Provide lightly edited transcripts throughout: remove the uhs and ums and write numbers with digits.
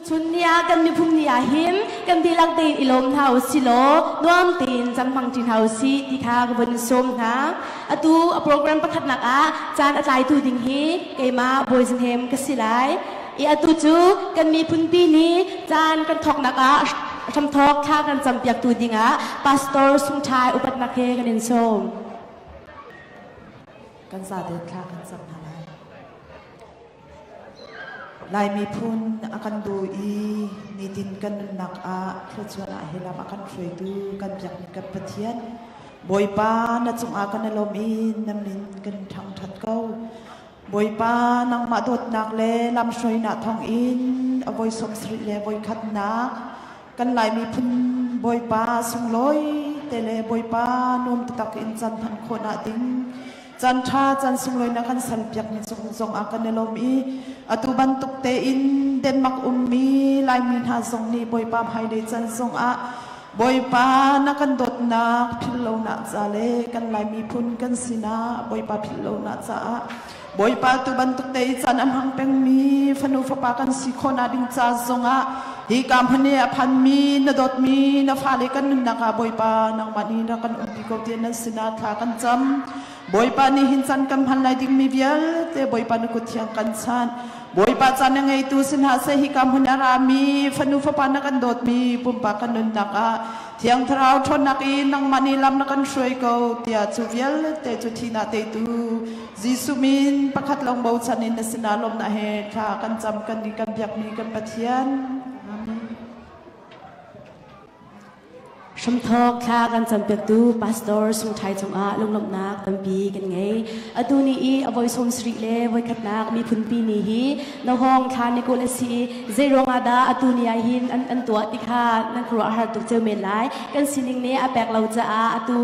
ชุนเนี่ยกันมีพุ่มเนี่ยหินกันที่ลักตีนอิลมเท้าสิโลน้อมตีนจำพังจีนเท้าสิที่ข้ากบนส้มนะตูโปรแกรมประคัดหนักจานอาจารย์ตูดิงฮีเกมาบอยสินเฮมกสิไลตูจูกันมีพุ่นปีนี้จานกันทอกหนักทำทอกข้ากันจำเปียกตูดิงพาสตอร์สุนชายอุปัตนักเฮกันอินส้มกันสาเด็ดข้ากันจำอะไรลายมีพุนอากันดูอีนิดินกันนักเพื่อชวนเฮลามอากันช่วยดูกันอยากมีกันปะเทียนบอยป้านัดจงอากันลมอีน้ำลินกันทางทัดเก้าบอยป้านังมาโดดนักเลลำช่วยหน้าทองอินเอาบอยสมศรีเลบอยขัดนักกันลายมีพุนบอยป้าสงลอยแต่เลบอยป้านุ่มตักอินจันทันโคนาดิงจันทราจันสุงลอยนักขันสัลเปียกนิสงอากันลมอีตุบันตุกเตอินเดนมักมีลายมีหาทรงนี้บอยป้าให้ได้จันทรงบอยป้านักกันดดนักพิลโลนักซาเลกันลายมีพุนกันสินาบอยป้าพิลโลนักซาบอยป้าตุบันตุกเตอิจันอันหังเป็งมีฟนุฟปากันสิโคนาดิงซาทรงฮีกามพเนียพันมีนดดมีนฟาเลกันนักบอยป้านังมันนีนักกันอุปิโกเตียนนัสินาทากันจำบอยป้านี่หินจันกันพันลายดิ่งมีเวียลแต่บอยป้านุกุเทียงกันชันบอยป้าจันยังไงตูสินหาเสหิกามหุนารามีฟนุฟปานักันโดดมีปุ่มปากันนุนนักเทียงทราวทนนักอินนังมันนีลำนักันช่วยเขาเตียจูเวียลแต่จุทีนาเตตูจิสุมินประคัดลงเบาชันินสินาลมนาเฮค่ะกันจำกันดีกันอยากมีกันปะเทียนชมทอกข้ากันจำเปียกตูพาสตอร์สุงไทยจงลงลมนักตัมปีกันไงตูนี้อวัยสมสรีเล่วัยขัดนักมีพุนปีนี้ฮีนห้องคานิโกเลสีเจรองอาดาตูนี้หินอันตัวติคานั่นครัวอาหารตุกเจอเมนไลกันสิลิงเน่แปลกเราจะตู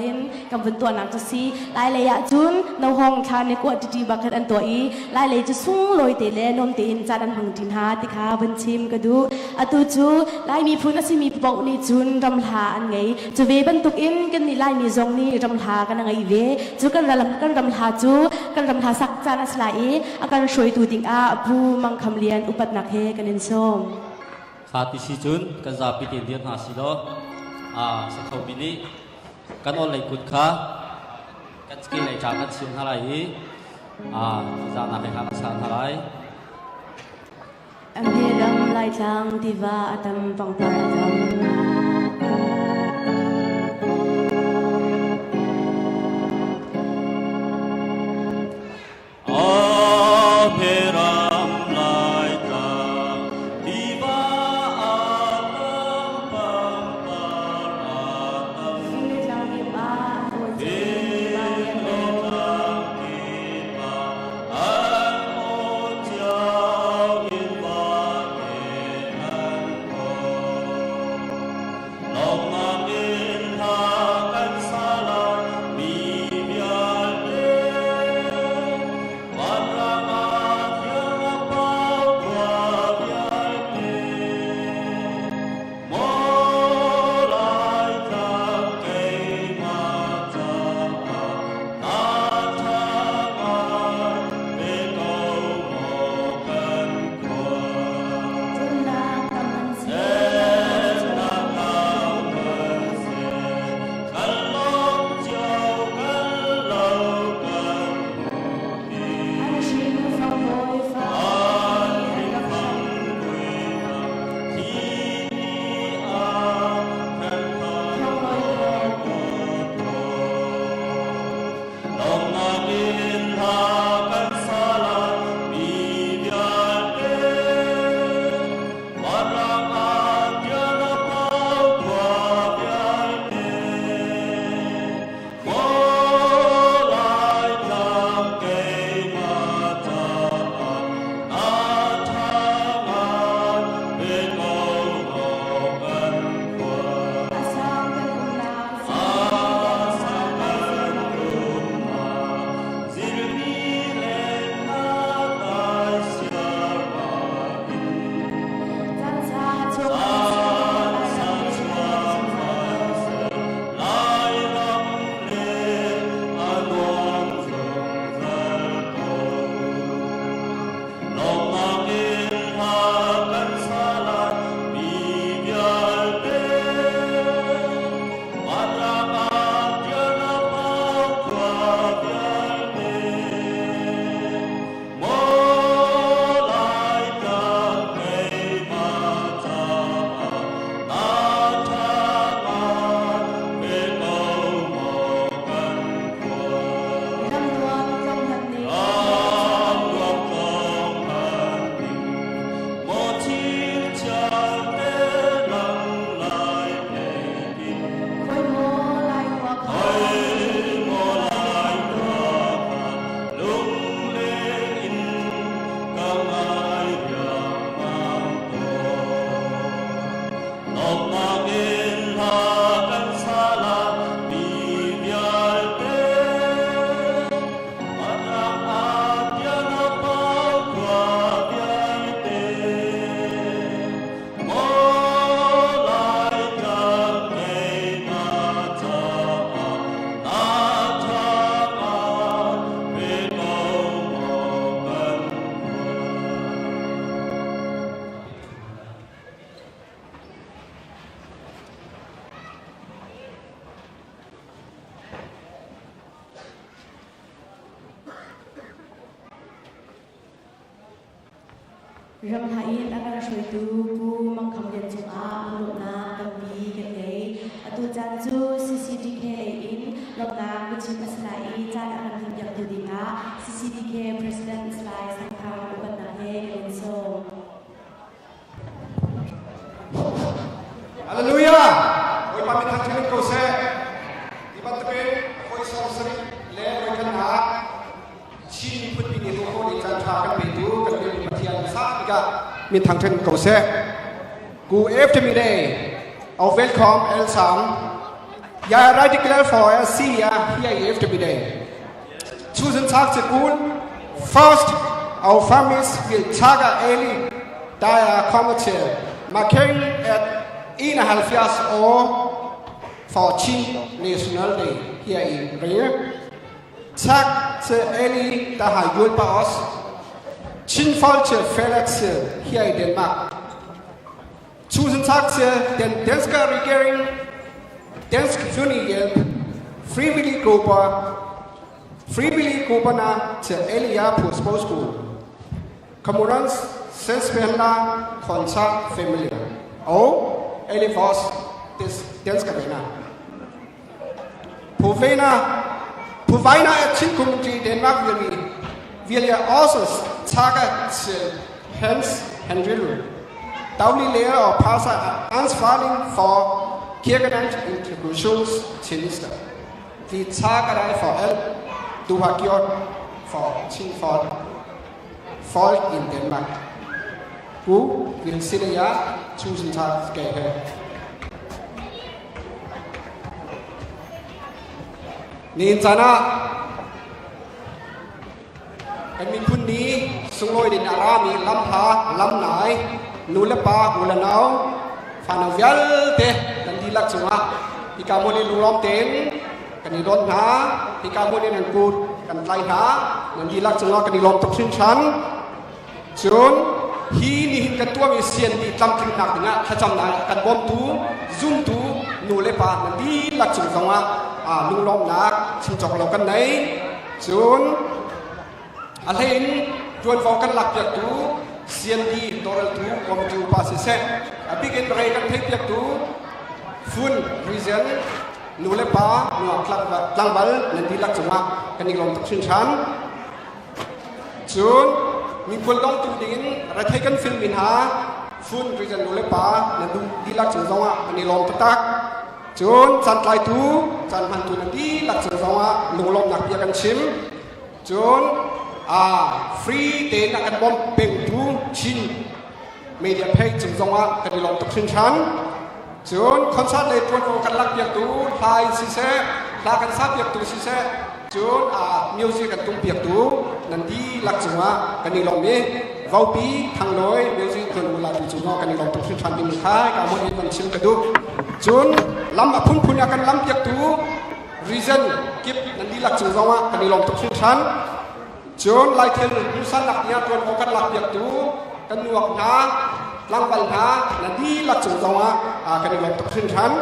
เห็นกับเป็นตัวนักจะซีลายเลยจุนนห้องคานิโกดีบักอันตัวลายเลยจะสูงลอยเตเล่นมเตินจาดันหังจินหาติคาเป็นชิมก็ดูตูจูลายมีพุนสิมีปอกนี่จุนรำลาอันไงจูเวบันตุกอินกันนี่ไล่นี่จงนี่รำลากันไงเวจูกันรำลาจูกันรำลาสักจานสลายอาการช่วยตัวติงผู้มังคำเลียนอุปัตนักเฮกันนินส้มขาดที่จุนกันจะพิจารณาสิโลสักเขาบินีกันอะไรกุดขากันสกิลในจากกันสิ่งอะไรจานอะไรครับสิ่งอะไรอันนี้ดังไล่จังที่ว่าอัตมฟังปลาจัง รำไทยนักช่วยตูกูมังคำเรียนจุอาลุนาตัมบีกันไงตูจันจูซีซีดีเคอินลบนากุชิมัสไลจานอันทิมยักตูดิกาซีซีดีเค President อิสไลสังขารอุปนาเฮเอนโซ Hallelujah! Oi pamit hang chinin ko se ibat tabe koi sorcery le koi kan ha chin put bi ni ko ni chan tha kan be tu kan be matian sa ga min thang chen ko se gu after me day of welcome l3 ya right declare for see ya here after me day chosen tag to good first our families will taga eli dia committee marking at 71 år for Chin National Day her i Ringe. Tak til alle, der har hjulpet os. Chin-folket fællesskab her i Danmark. Tusind tak til den danske regering, Dansk Flygtningehjælp, frivillige grupperne til alle jer på sprogskole, kommunens selvspillere, kontaktfamilier og alle vores danske venner. På vegne af Chin-community i Danmark vil jeg også takke til Hans Henrylund, daglig lærer og passer ansvarlig for kirkernes integrationstjenester. Vi takker dig for alt, du har gjort for Chin-folk i Danmark. Gud vil sætte jer. Tusind tak skal I have. Nin sana kan min pun ni sungoi din arami lamha lamnai nulepa ulanau fanavial te dan dilak sunga ikamu ni lulom ten kan ni don na ikamu ni nan kut kan lai na nan dilak sunga kan ni lom tok sin chan chun hi ni hin kan tua mi sian di tam tin nak nga khacham na kan bom tu zoom tu nu le pa na di lak chung zonga lung lom nak chin chok lo kan nei chun alhin tuan fo kan lak yak tu sian di toral tu kom tu pa se se abigin rei kan thek yak tu fun reason nu le pa nu klak tlang bal na di lak chunga kan ni lom tok chin chan chunมีคนลงตุดินรัฐกันฟิลมินหาฟุ้นริจันโนเลปานันดูดีลักษณะจังหวะอันนี้ลมตักจนจันทร์ไลทูจันทร์พันตุนันดีลักษณะจังหวะลงลมหนักเบียกันชิมจนฟรีเตนักกันบอมเป็นทูชินเมีเดียเพย์จังหวะกันนี้ลมตกชินชั้นจนคอนเสิร์ตเลยตัวโฟกันลักเบียตูไทยซิเซ่ลากันซับเบียตูซิเซ่จนมิวสิกกันตุ้งเปียกตูนันดีลักษณะกันนี่ลองนี้วาวปีทางน้อยมิวสิกคนเวลาดูจุดนอกกันนี่ลองตุ้งขึ้นชันดินท้ายการมันมันชิมกันดูจนลำพุ่นกันลำเปียกตูรีเซนกิบนันดีลักษณะกันนี่ลองตุ้งขึ้นชันจนไล่เทียนมุสันหลักเนี่ยจนโอกันหลักเปียกตูกันหนวกหนาลังบัลหานันดีลักษณะกันนี่ลองตุ้งขึ้นชัน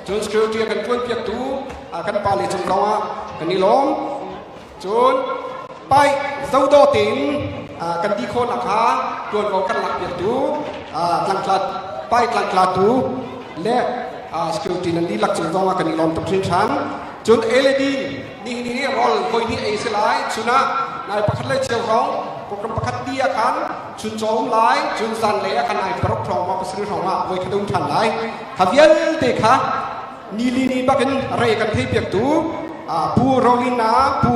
จนสกิลเทียกันพุ่นเปียกตูกันปาลีจังหวะกันนี่ล้มจนไปเจ้าโดติงกันที่โคนนะคะจนเรากันหลักเปียกตูกลางกลาดไปกลางกลาดตูและสกิลตีนันดีหลักจังหวะกันนี่ล้มตกชิ้นชั้นจนเอเลดีนี่รอลคอยนี่เอสไลชุนะนายประคัตเลยเชียวของโปรแกรมประคัตดีอาการชุนโจมไลชุนซันเลยอาการนายประคองมาประสิทธิ์ของว่าไว้ขดุมทันไลขบเยันเด็กค่ะนี่ลีนี่บักกันอะไรกันที่เปียกตูปูโรลินาปู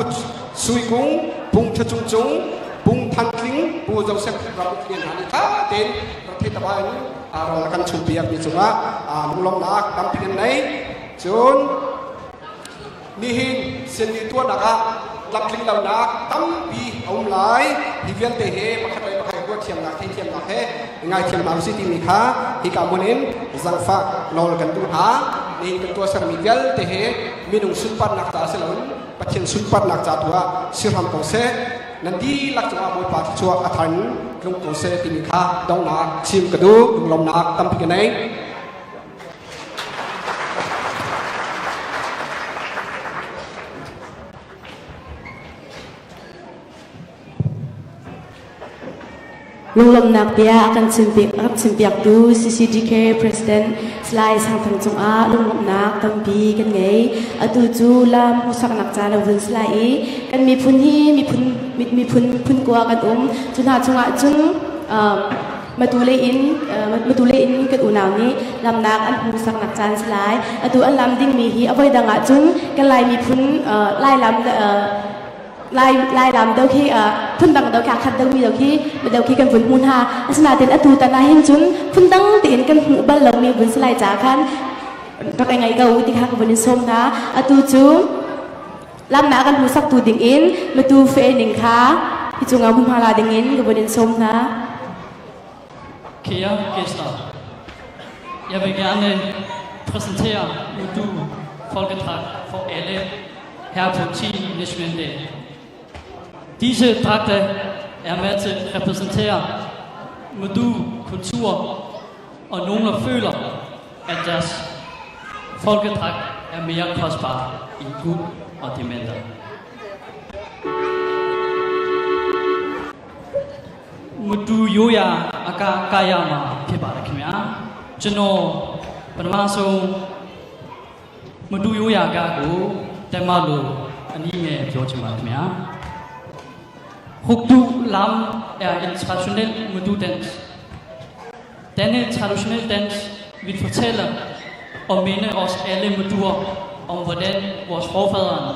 ซุยกุ้งปุงชะจุงปุงทันคลิงปูเจ้าเซฟเราเรียนหานี่ค่ะเต็นประเทศตะวันเราละกันชุมเปียกมีจุงว่าลุงลงนักดำเพียงไหนจนนี่หินเส้นนี้ตัวนักลักคลิงเรานักตั้มปีอมไหลฮิเวียนเตะเฮมาขัดไปมาขัดว่าเทียมนักเทียมนักเฮง่ายเทียมมาสิที่มีค่ะที่กามุนินจังฟ้านอลกันดูหานี่กันตัวสามีเวลเตะเฮมีนุ่งสุนปันนักจ่าเสลนปัจเจนสุนปันนักจ่าตัวสิรำกงเซนันดีลักจังหวะมวยปาที่ชัวอัฐันลุงกงเซที่มีค่ะดองนักชิมกระดูลุงลมนักตั้มปีกันไหน ข ลุงลมนักเปียกันชิมเปียกดู CCDK President สไลด์สังทางจงอาลุงลมนักตั้มปีกันไงตูจูลามผู้สักนักจาเราดึงสไลด์กันมีพุนที่มีพุนกว่ากันจุนหาจงอาจุนมาดูเลอินกันอุณาวนี้ลำนักอันผู้สักนักจานสไลด์ตูอันลำดิ้งมีฮีเอาไว้ดังอาจุนกันไล่มีพุนไล่ลำไล่ลำเดาขี้พุ่นดังเดาขาขัดเดามีเดาขี้กันฝุ่นมุนหาสนาเต็นอตูตันนาหินจุนพุ่นดังตีนกันหูบ้านเรามีบุญสลายจากขันรักยังไงก็อุติค่ะกับวันนี้ส้มนะอตูจูลำหนากันหูสักตูดิ่งอินมาตูเฟนิงค่ะที่จุงเอาพุ่มพาราดิ่งอินกับวันนี้ส้มนะ Kære gæster, jeg vil gerne præsentere Modul Folkedragt for alle her på 10. National Day. Disse dragter er med til at repræsentere Modul kultur, og nogle føler, at deres folkedragt er mere kostbar end guld og diamanter. Modul Yoya Aka Kayama Pibara Kimya Jano Panamaso Modul Yoya Gago Temalu Anime Pyochima Kimya Hugdu Lam er en traditionel Modul-dans. Denne traditionelle dans vil fortælle og minde os alle moduler om hvordan vores forfædre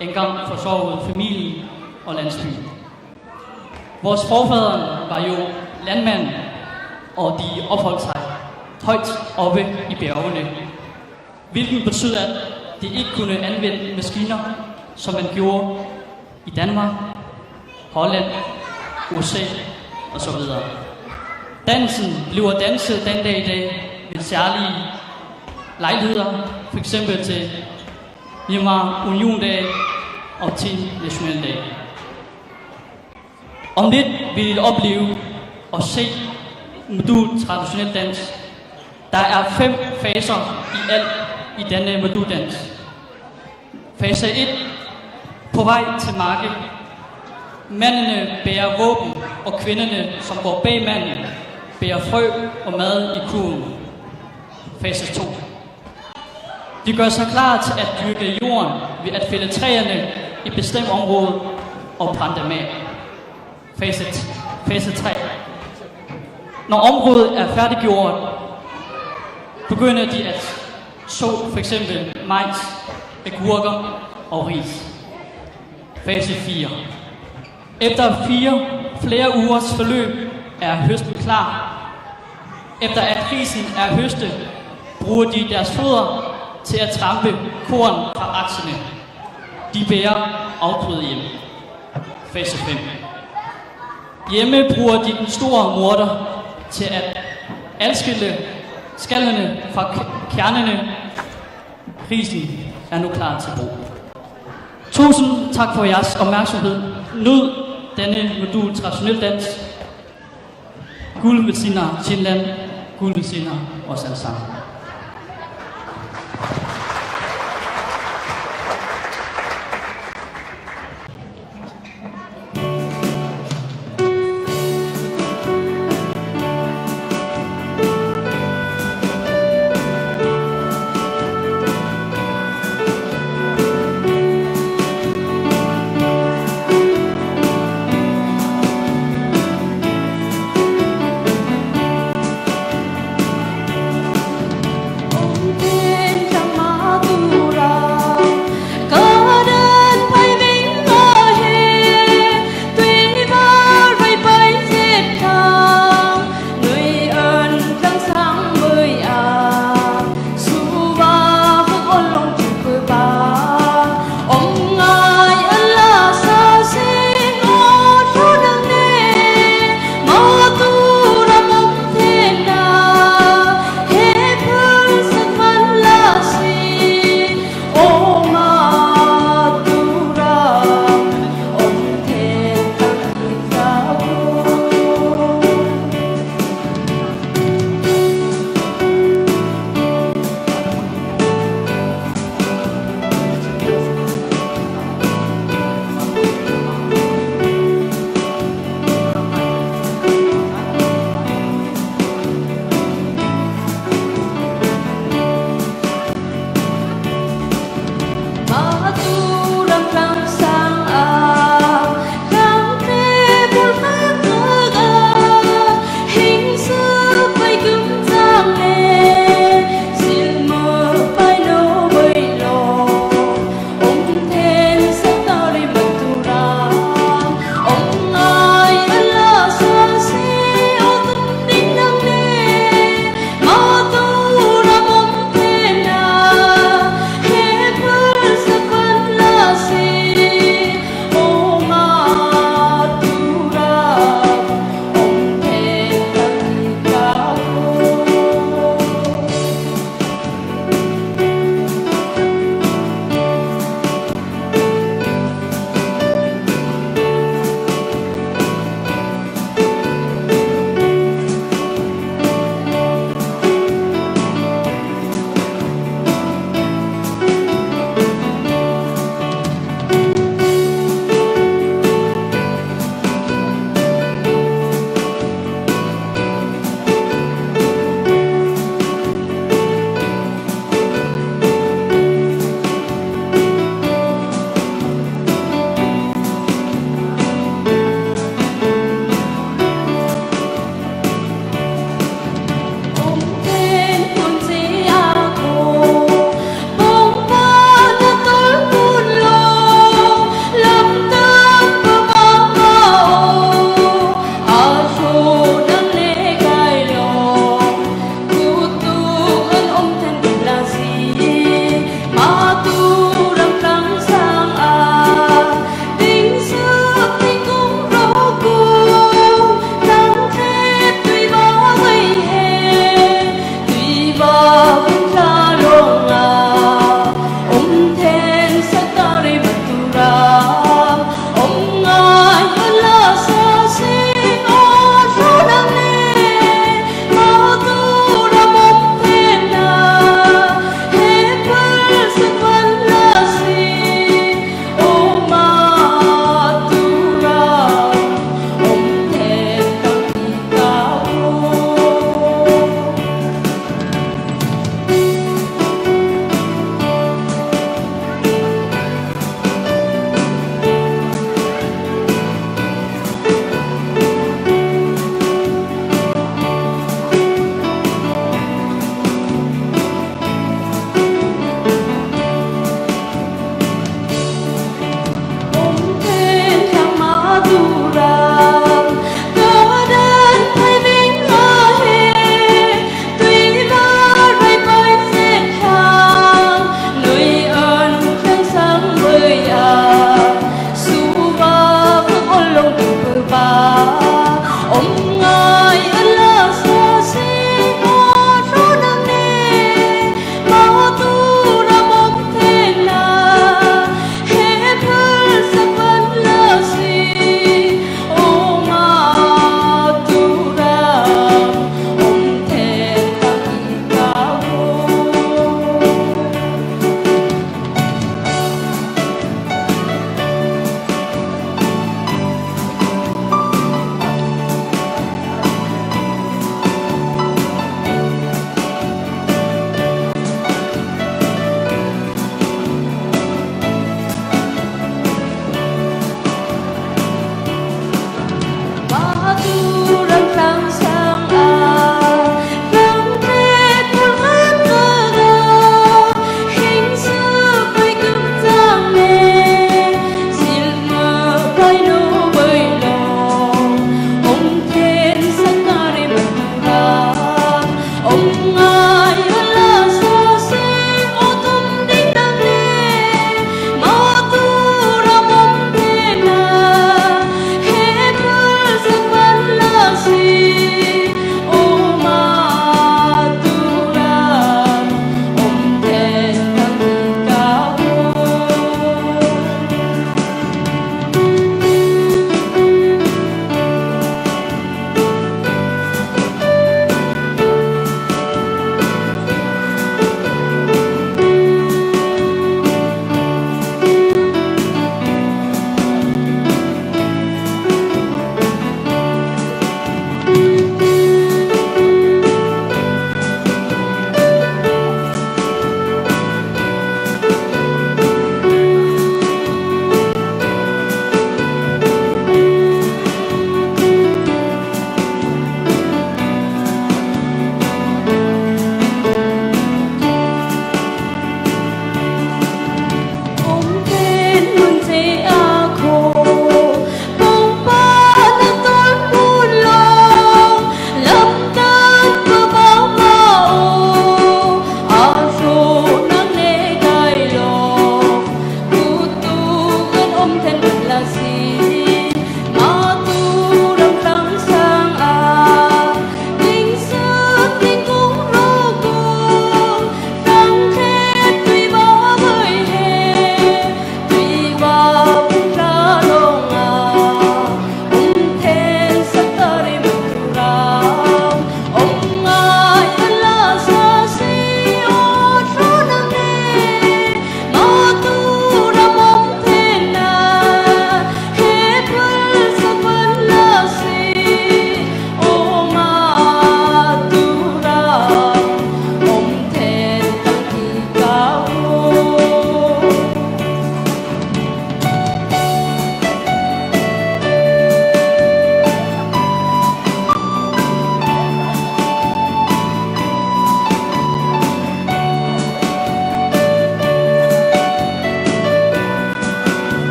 engang forsørgede familien og landsbyen. Vores forfædre var jo landmænd, og de opholdt sig højt oppe i bjergene, hvilket betød, at de ikke kunne anvende maskiner, som man gjorde i Danmark, Holland, USA osv. Dansen bliver danset den dag i dag ved særlige lejligheder, f.eks. til Myanmar Union-dag og til Nationaldag. Om lidt vil I opleve og se modul traditionel dans. Der er 5 faser i alt i denne moduldans. Fase 1. På vej til marken. Mændene bærer våben, og kvinderne, som går bag manden, bærer frø og mad i kurven. Fase 2. De gør sig klar til at dyrke jorden ved at fælde træerne i et bestemt område og brænde dem af. Fase 3. Når området er færdiggjort, begynder de at så f.eks. majs, agurker og ris. Fase 4. Efter flere ugers forløb er høsten klar. Efter at risen er høstet, bruger de deres fødder til at trampe korn fra aksene. De bærer afgrøde hjem. Fase 5. Hjemme bruger de den store morter til at adskille skallene fra kernerne. Risen er nu klar til brug. Tusind tak for jeres opmærksomhed. Nyd denne modul traditionel dans. Guld med siner Chinland, guld med siner os alle sammen.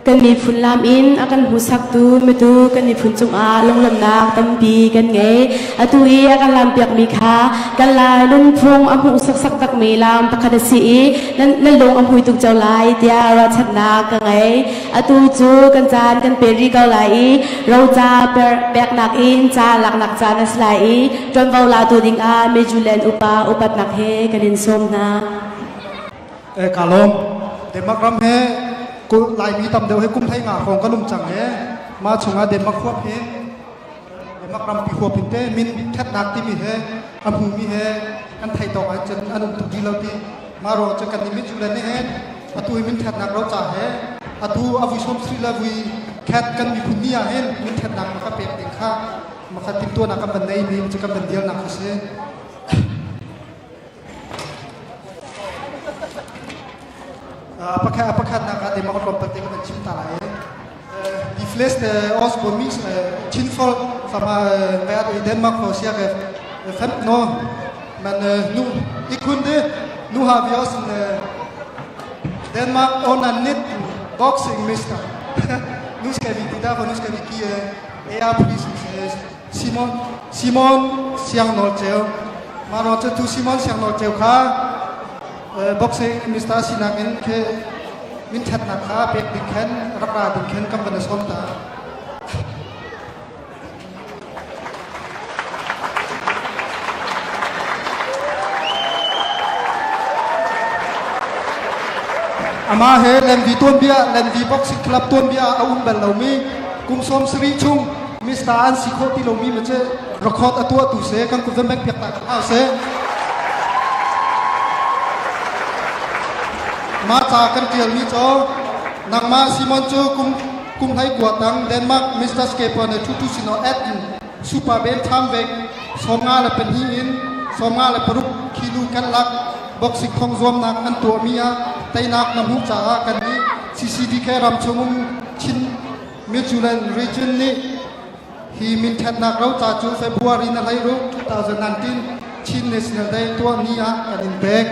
กันมีพุนลามอินอากันหูสักตูไม่ตูกันมีพุนจงอาลงลำนักตั้มปีกันไงอาตุอีอากันลำเปียกมีขากันลายนุ่นพงอำหูสักตักมีลำตะคัดสีนั่นลงอำหูตุกเจ้าลายเดียราชนากันไงอาตูจูกันจานกันเปรีเกาลายเราจะแบกหนักอินจาหลักหนักจานสลายจนเวลาตัวดิ่งอาเมจูเลนอุปัตนักเฮกันดินสมนะกาลมเดมักรำเฮกูลายมีตำเดียวให้กุ้มไทยงาของกระลุมจังเฮมาชงอาเดมักขวบเฮเดมักรำปีขวบเป็นเต้มินแคทนักที่มีเฮอัมหูมีเฮกันไทยต่ออาจจะอันนุ่มตุกีเราที่มารอจะกันนิมิตจุเลนเฮอตุยมินแคทนักเราจ่าเฮอตุอวิชมสรีลาวีแคทกันมีพุนนี่เฮมินแคทนักมาเปรียบเด็กข้ามาขัดติดตัวนักกันบันไดมีจะกันบันเดียวนักเฮapakah nak ada makan kompeten dengan cinta lain di flash os bomis chinfol sama wer i Danmark for cirka 15 år men nu i kunde nu har vi også en Danmark under 19 boxingmester nu skal vi derfor nu skal vi give æreprisen Simon Siang-Noltjev mano til tu Simon Siang-Noltjev ka boxing Mr. Sinangin ke min chat na kha pek dikhen rakra dikhen kam bana somta ama he len vi ton bia len vi boxing club ton bia aun bal lomi kum som sri chung Mr. An sikho ti lomi meche record atua tu se kan ku vemek pek ta ha seมาจากกันเกี่ยวมีโจนักมาซิมอนโจกุมไทยกวาดังเดนมาร์กมิสเตอร์สเกปในทุกๆสินอเอ็ดซูเปอร์เบนทามเวกสองงาและเป็นฮีอินสองงาและปรุกคิลูกันลักบ็อกซิ่งของรวมนักอันตัวเมียไตนักนำหูจ่ากันนี้ซีซีดีแค่รำชมุมชินมิจูเลนรีจินนี้ฮีมินแทนนักเราจ่าจูเฟบรุอารีนั่นไรรู้2019ชินเนสเนลได้ตัวนี้กันอินเบก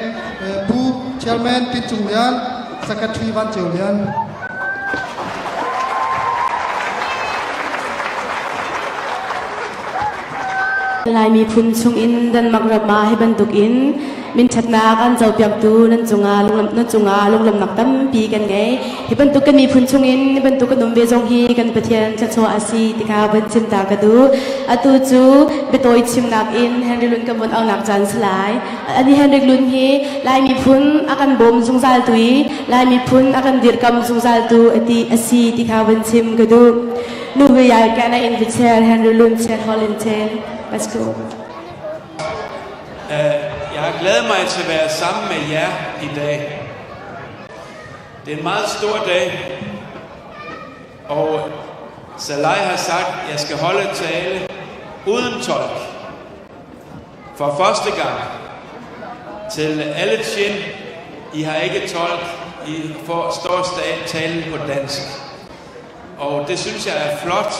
ผู้ Chairman Tin Chung Lian Secretary Van Chiu Lian ลายมีพุนชงอินดันมักรับมาให้บรรทุกอินมินชัดนากันเจ้าเปียกตูนั่นจงอาลงลำนักตั้มปีกันไงให้บรรทุกกันมีพุนชงอินบรรทุกกันนมเวจงฮีกันประเทียนชัดโซอาซีติคาบันชิมตากระดูอตูจูเบโตยชิมนักอินแฮนดิลุนกันบนเอาหนักจานสลายอันนี้แฮนดิลุนฮีลายมีพุนอากันบ่มจงซาลตุยลายมีพุนอากันเดียร์กำจงซาลตูอติอาซีติคาบันชิมกระดูนูเวียกันในอินวิเชอร์แฮนดิลุนเชนฮอลลินเชนLet's go. Jeg har glædet mig til at være sammen med jer i dag. Det er en meget stor dag, og Salai har sagt, at jeg skal holde tale uden tolk. For første gang til alle Chin, I har ikke tolk, I står talen på dansk. Og det synes jeg er flot,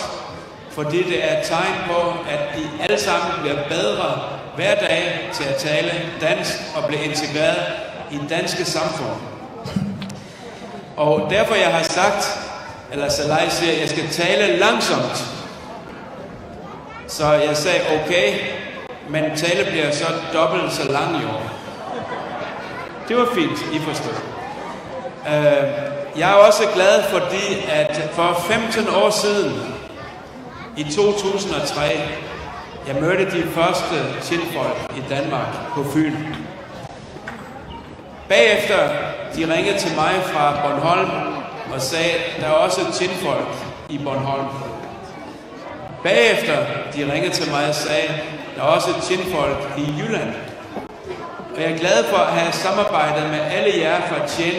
fordi det er et tegn på, at I alle sammen bliver bedre hver dag til at tale dansk og blive integreret i det danske samfund. Og derfor jeg har sagt, eller Salai siger, at jeg skal tale langsomt. Så jeg sagde okay, men tale bliver så dobbelt så lang i år. Det var fint, I forstod. Jeg er også glad, fordi at for 15 år siden, i 2003, jeg mødte de første Chin-folk i Danmark på Fyn. Bagefter, de ringede til mig fra Bornholm og sagde, der er også Chin-folk i Bornholm. Bagefter, de ringede til mig og sagde, der er også Chin-folk i Jylland. Og jeg er glad for at have samarbejdet med alle jer fra Chin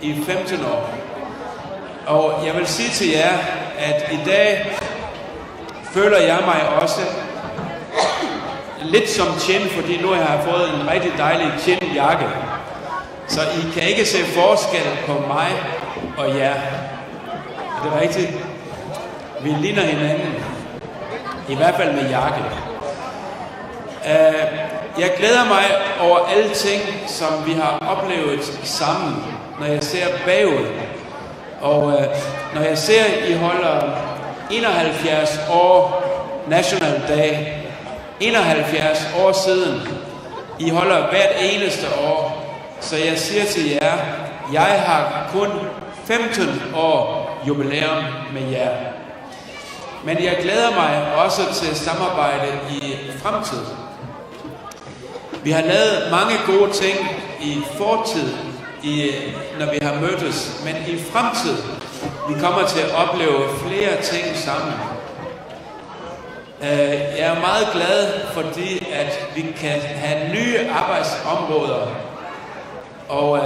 i 15 år. Og jeg vil sige til jer, at i dag føler jeg mig også lidt som Chin, fordi nu har jeg fået en rigtig dejlig Chin-jakke. Så I kan ikke se forskel på mig og jer. Er det rigtigt? Vi ligner hinanden. I hvert fald med jakke. Jeg glæder mig over alle ting, som vi har oplevet sammen, når jeg ser bagud. Og når jeg ser, I holder 71 år National Day, 71 år siden, I holder hvert eneste år, så jeg siger til jer, jeg har kun 15 år jubilæum med jer. Men jeg glæder mig også til at samarbejde i fremtiden. Vi har lavet mange gode ting i fortid, når vi har mødtes, men i fremtiden, vi kommer til at opleve flere ting sammen. Jeg er meget glad, fordi at vi kan have nye arbejdsområder. Og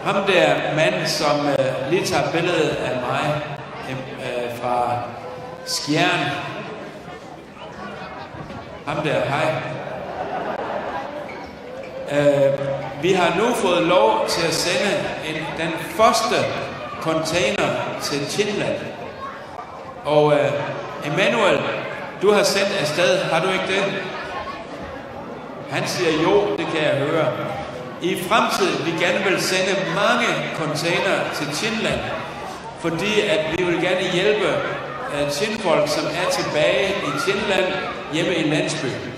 ham der mand, som lige tager billedet af mig fra Skjern. Ham der, hej. Vi har nu fået lov til at sende den første container til Finland. Og Emanuel, du har sendt afsted, har du ikke det? Han siger jo, det kan jeg høre. I fremtiden vi gerne vil sende mange container til Finland, fordi at vi vil gerne hjælpe Finfolk, som er tilbage i Finland, hjemme i landsbyen.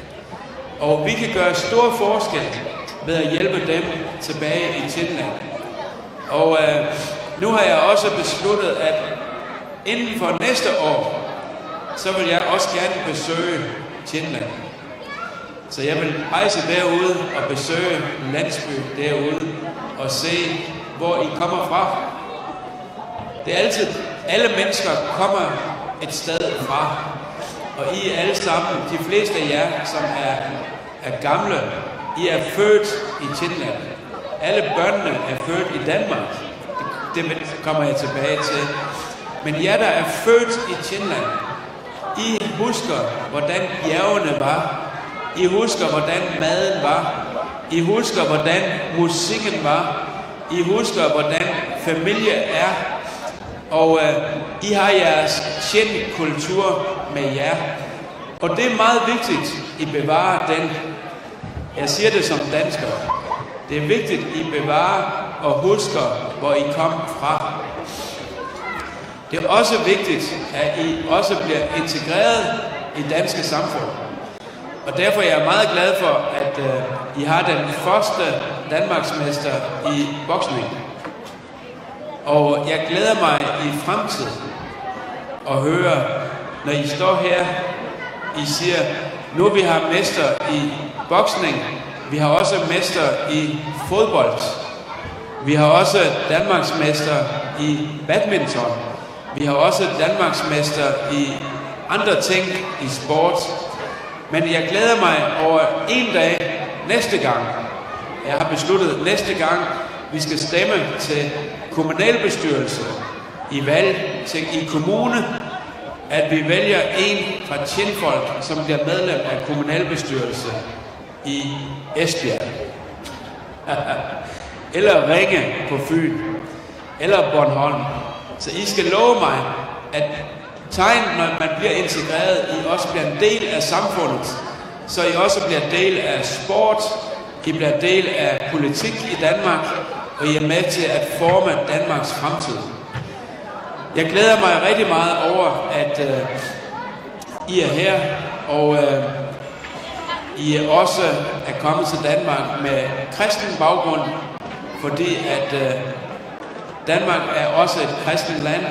Og vi kan gøre stor forskel ved at hjælpe dem tilbage i Finland. Og nu har jeg også besluttet, at inden for næste år, så vil jeg også gerne besøge Finland. Så jeg vil rejse derude og besøge landsbyen derude og se, hvor I kommer fra. Det er altid, alle mennesker kommer et sted fra. Og I er alle sammen, de fleste af jer, som er gamle, I er født i Finland. Alle børnene er født i Danmark. Det kommer jeg tilbage til. Men jer, der er født i Finland, I husker, hvordan bjergene var. I husker, hvordan maden var. I husker, hvordan musikken var. I husker, hvordan familie er. Og I har jeres Tjen-kultur med jer. Og det er meget vigtigt, I bevarer den. Jeg siger det som dansker. Det er vigtigt, I bevarer og husker, hvor I kom fra. Det er også vigtigt, at I også bliver integreret i danske samfund. Og derfor er jeg meget glad for, at I har den første Danmarksmester i boksning. Og jeg glæder mig i fremtiden at høre, når I står her, I siger, nu vi har mester i boksning, vi har også mester i fodbold, vi har også Danmarksmester i badminton, vi har også Danmarksmester i andre ting i sport. Men jeg glæder mig over en dag næste gang. Jeg har besluttet næste gang, vi skal stemme til kommunalbestyrelse i valg i kommune, at vi vælger en fra Tjenfolk, som bliver medlem af kommunalbestyrelse i Esbjerg. Eller Ringe på Fyn. Eller Bornholm. Så I skal love mig, at tegn, når man bliver integreret, I også bliver en del af samfundet, så I også bliver en del af sport, I bliver en del af politik i Danmark, og I er med til at forme Danmarks fremtid. Jeg glæder mig rigtig meget over, at I er her, og I er også er kommet til Danmark med kristen baggrund, fordi at Danmark er også et kristent land,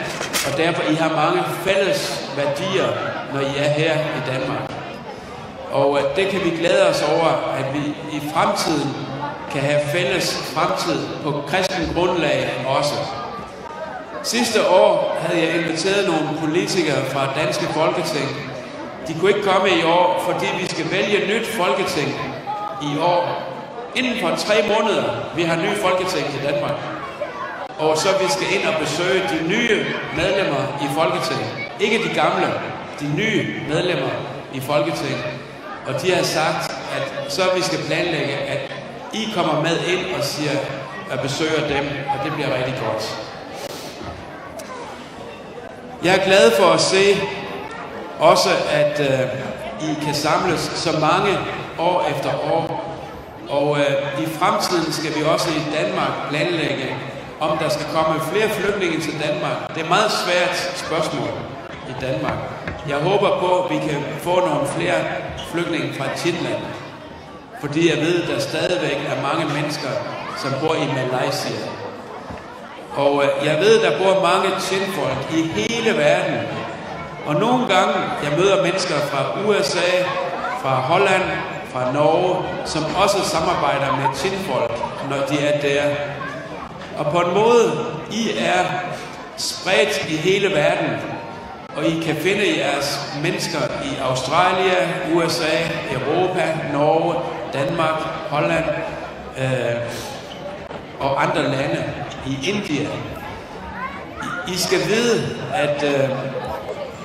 og derfor I har mange fælles værdier, når I er her i Danmark. Og det kan vi glæde os over, at vi i fremtiden kan have fælles fremtid på kristen grundlag også. Sidste år havde jeg inviteret nogle politikere fra Danske Folketing. De kunne ikke komme i år, fordi vi skal vælge nyt Folketing i år. Inden for 3 måneder, vi har ny Folketing i Danmark. Og så vi skal ind og besøge de nye medlemmer i Folketinget. Ikke de gamle, de nye medlemmer i Folketinget. Og de har sagt, at så vi skal planlægge, at I kommer med ind og siger, at besøger dem, og det bliver rigtig godt. Jeg er glad for at se også, at I kan samles så mange år efter år. Og i fremtiden skal vi også i Danmark planlægge om der skal komme flere flygtninge til Danmark. Det er et meget svært spørgsmål i Danmark. Jeg håber på, at vi kan få nogle flere flygtninge fra Thailand, fordi jeg ved, at der stadigvæk er mange mennesker, som bor i Malaysia. Og jeg ved, at der bor mange Chin-folk i hele verden. Og nogle gange, jeg møder mennesker fra USA, fra Holland, fra Norge, som også samarbejder med Chin-folk, når de er der. Og på en måde, I er spredt i hele verden, og I kan finde jeres mennesker i Australien, USA, Europa, Norge, Danmark, Holland og andre lande, i Indien. I skal vide, at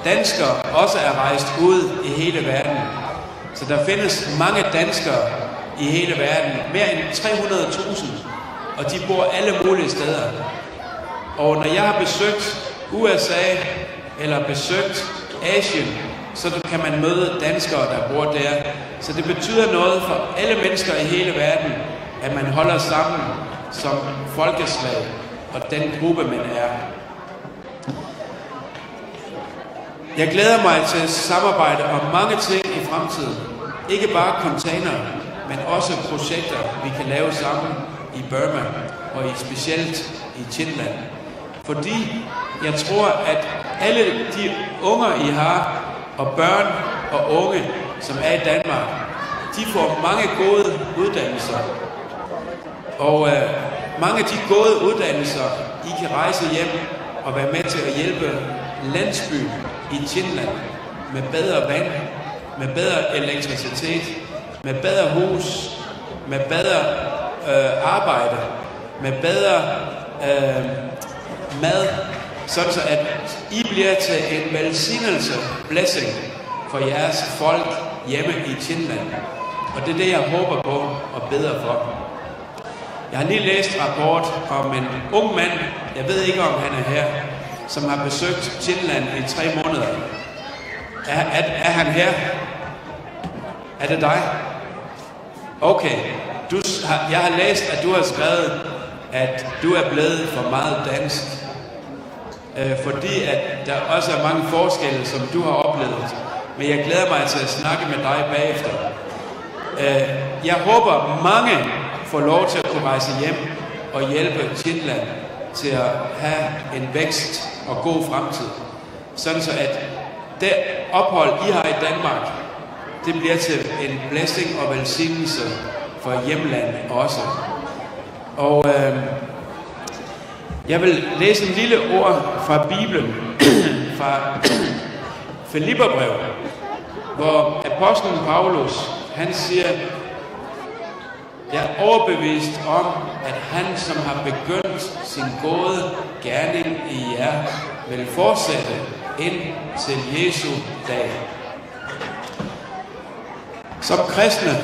danskere også er rejst ud i hele verden. Så der findes mange danskere i hele verden, mere end 300.000, og de bor alle mulige steder. Og når jeg har besøgt USA eller besøgt Asien, så kan man møde danskere, der bor der. Så det betyder noget for alle mennesker i hele verden, at man holder sammen som folkeslag og den gruppe, man er. Jeg glæder mig til at samarbejde om mange ting i fremtiden. Ikke bare container, men også projekter, vi kan lave sammen i Burma og specielt i Thailand. Fordi jeg tror, at alle de unger, I har, og børn og unge, som er i Danmark, de får mange gode uddannelser. Og mange af de gode uddannelser, I kan rejse hjem og være med til at hjælpe landsbyen i Thailand med bedre vand, med bedre elektricitet, med bedre hus, med bedre arbejde, med bedre mad, sådan så at I bliver til en velsignelse, blessing for jeres folk hjemme i Thailand. Og det er det, jeg håber på og beder for. Jeg har lige læst en rapport om en ung mand, jeg ved ikke om han er her, som har besøgt Thailand i 3 måneder. Er han her? Er det dig? Okay. Jeg har læst, at du har skrevet, at du er blevet for meget dansk. Fordi at der også er mange forskelle, som du har oplevet. Men jeg glæder mig til at snakke med dig bagefter. Jeg håber, mange får lov til at kunne rejse hjem og hjælpe Thailand til at have en vækst og god fremtid. Sådan så at det ophold, I har i Danmark, det bliver til en blessing og velsignelse for hjemlandet også. Og jeg vil læse en lille ord fra Bibelen, fra Filipperbrevet, hvor apostlen Paulus, han siger, jeg er overbevist om, at han, som har begyndt sin gode gerning i jer, vil fortsætte ind til Jesu dag. Som kristne,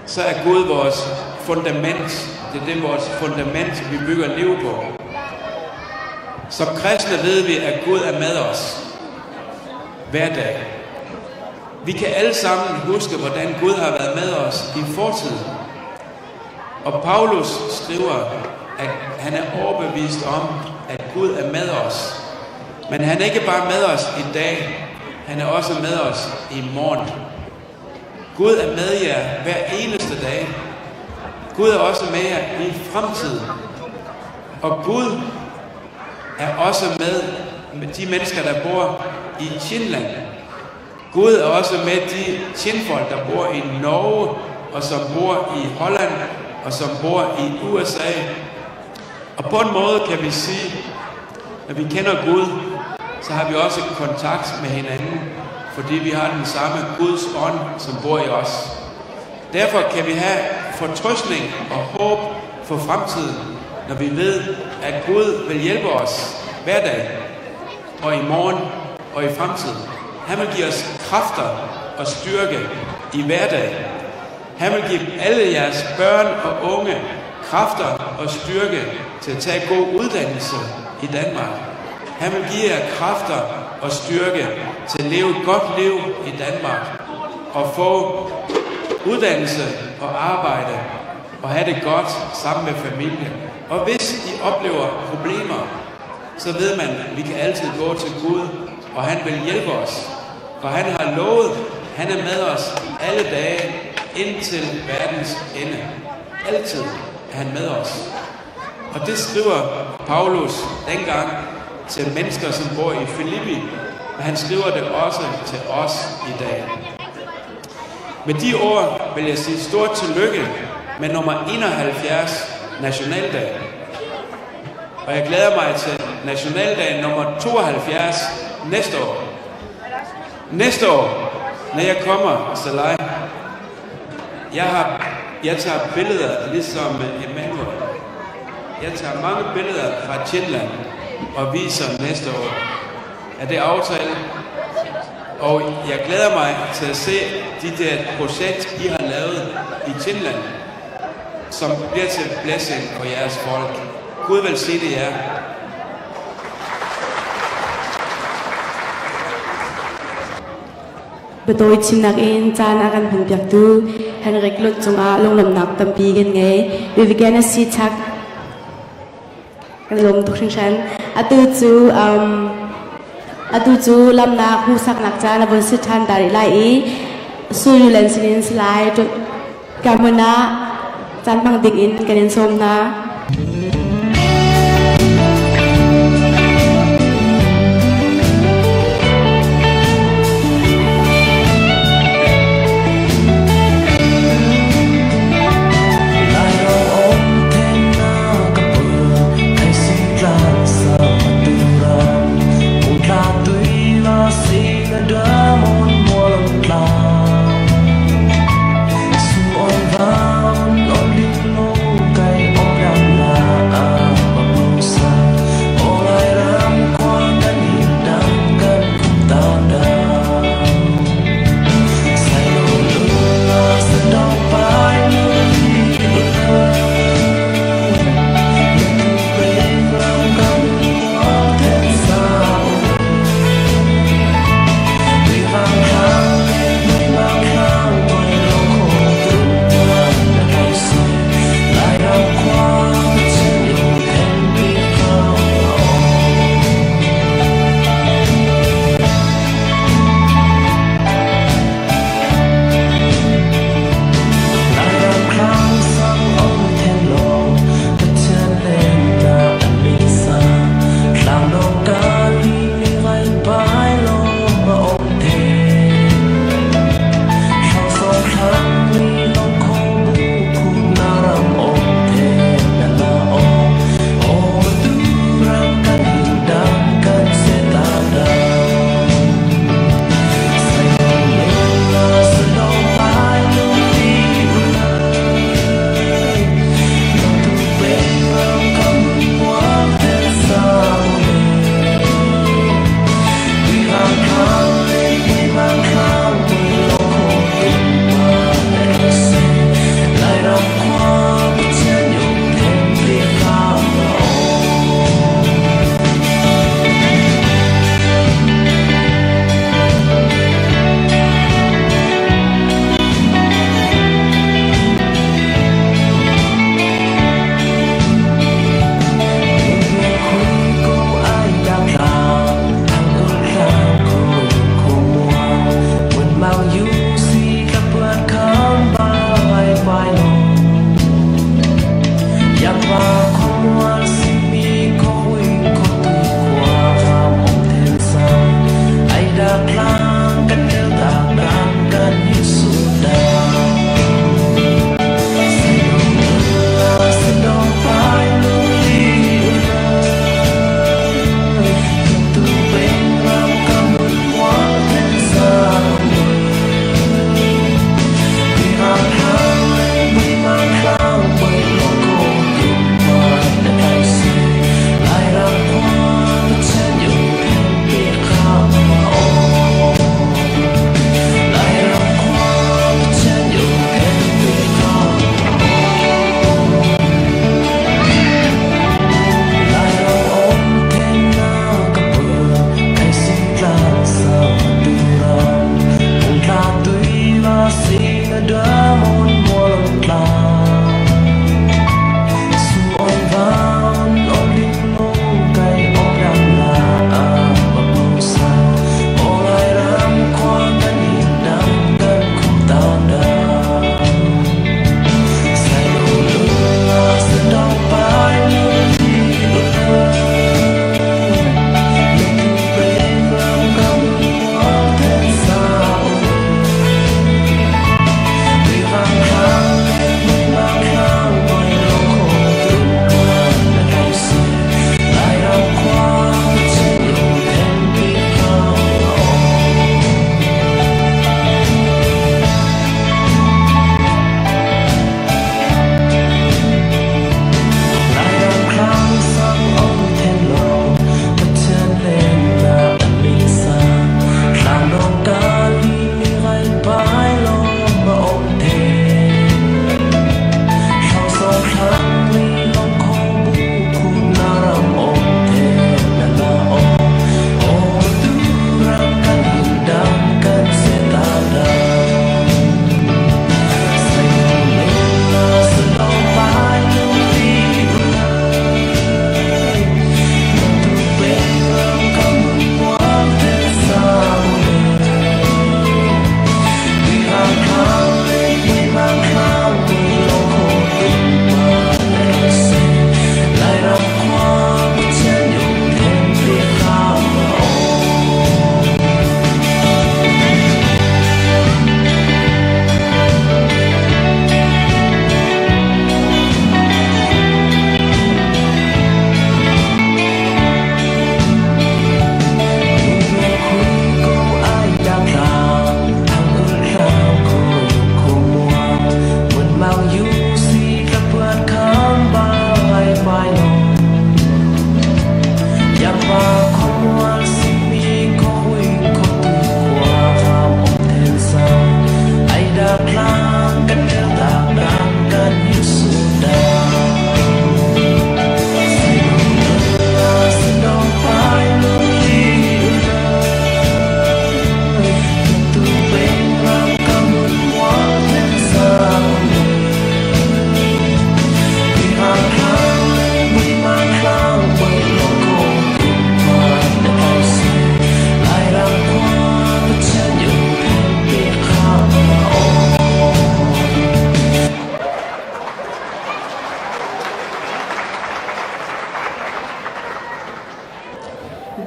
så er Gud vores fundament. Det er det vores fundament, vi bygger liv på. Som kristne ved vi, at Gud er med os hver dag. Vi kan alle sammen huske, hvordan Gud har været med os i fortiden. Og Paulus skriver, at han er overbevist om, at Gud er med os. Men han er ikke bare med os i dag, han er også med os i morgen. Gud er med jer hver eneste dag. Gud er også med jer i fremtiden. Og Gud er også med de mennesker, der bor i Thailand. Gud er også med de Chin-folk, der bor i Norge, og som bor i Holland, og som bor i USA. Og på en måde kan vi sige, når vi kender Gud, så har vi også kontakt med hinanden, fordi vi har den samme Guds ånd, som bor i os. Derfor kan vi have fortrøstning og håb for fremtiden, når vi ved, at Gud vil hjælpe os hver dag, og i morgen og i fremtiden. Han vil give os kræfter og styrke i hverdagen. Han vil give alle jeres børn og unge kræfter og styrke til at tage god uddannelse i Danmark. Han vil give jer kræfter og styrke til at leve et godt liv i Danmark og få uddannelse og arbejde og have det godt sammen med familien. Og hvis I oplever problemer, så ved man, at vi kan altid gå til Gud, og han vil hjælpe os. For han har lovet, han er med os alle dage indtil verdens ende. Altid er han med os. Og det skriver Paulus dengang til mennesker, som bor i Filippi, og han skriver det også til os i dag. Med de ord vil jeg sige stort tillykke med nummer 71 nationaldag. Og jeg glæder mig til nationaldag nummer 72 næste år. Næste år, når jeg kommer, Salai, jeg tager billeder ligesom Emmanuel. Jeg tager mange billeder fra Finland og viser næste år. Er det aftale? Og jeg glæder mig til at se de der projekt, I har lavet i Finland, som bliver til blessing for jeres folk. Gud velsigne jer. Bedoy chimnak in chana kan hun piak tu Henrik Lut chunga longlam nak tampi gen nge we begin si thak kan lom tu shan atu chu lam nak hu sak nak cha na bon si than dari lai su yulen sin slide kamana chan bang dik in kanen som na Hãy subscribe cho kênh Ghiền Mì Gõ để không bỏ lỡ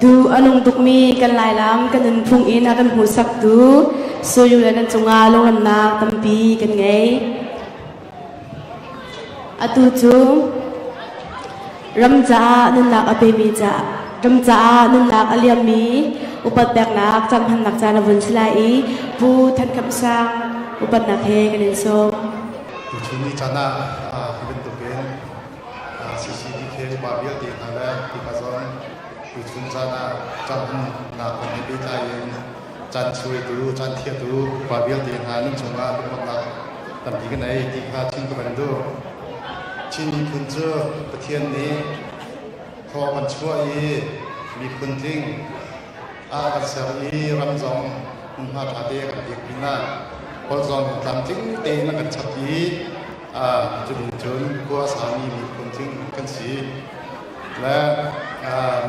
ดูอนุงตุกมีกันหลายล้ำกันนึงพุงอินอากันหูสักดูสุยุเลนันจงอาลงลำนาตัมปีกันไงอตูจูรำจ้านุนลักอเปมีจ้ารำจ้านุนลักอเลียมีอุปัตแบกนักจันพันนักจานบุญชลายผู้ทันคำสั่งอุปัตนักเฮกันนิสมตุชุนีจันนาเป็นตุเป็นCCTK บาเบียตีนั่นแหละที่กระทรวงตุชุนจันนาจันนาคนในปีไทยจันช่วยดูจันเทียดูบาเบียตีหานึ่งจงอาเป็นคนนักตั้งที่กันไหนที่ข้าชิงกันดูชิงมีคุณเจอประเทศนี้พอมันช่วยมีคุณทิ้งอากัศรีรำจงมุ่งหาทาเดียกับเด็กปีน่าพอจงทำทิ้งเตนักชัดยีจุนกัวสามีคุณทิ้งกันสีและ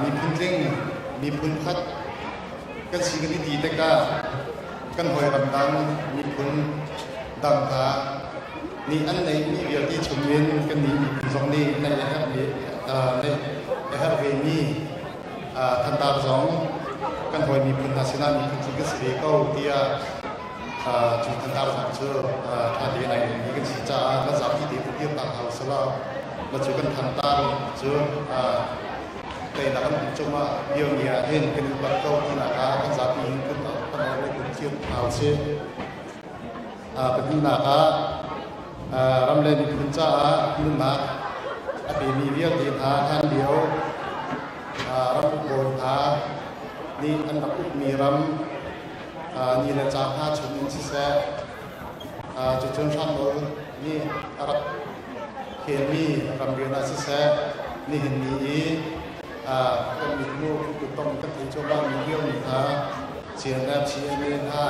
มีคุณทิ้งมีคุณพัดกันสีกันดีแต่ก็กันหอยรำดังมีคุณดังตานี่อันไหนมีเรื่องที่ชมเย็นกันนี้มีสองนี้ในเวมีทันตาสองกันหอยมีคุณทัศนามีคุณสิ่งกันสีก็เดียจุดทันตาสองเชื่อท่าดีในนี้กันสีจ้าและสามที่ดีที่ต่างหากสละและจุดกันทันตาเชื่อในนักการจุมาเดียวนี้เห็นเป็นบัตรเก้าที่นาคากันสามปีกันพนันในคุณเชื่อเอาเช่เป็นที่นาคารำเล่นคุณจ้าลุ่นนักอภิมีเวียตีหาท่านเดียวรำโบยหานี่อันดับอุมีรำนี่เลยจ้าห้าชนิดที่แท้จุดชนชั้นโน้นี่รับเคมีรำเรียนที่แท้นี่เห็นนี้ก็มีลูกถูกต้องกันที่ชาวบ้านมีเยี่ยมมีหาเชียงแนบเชียงเมียนหา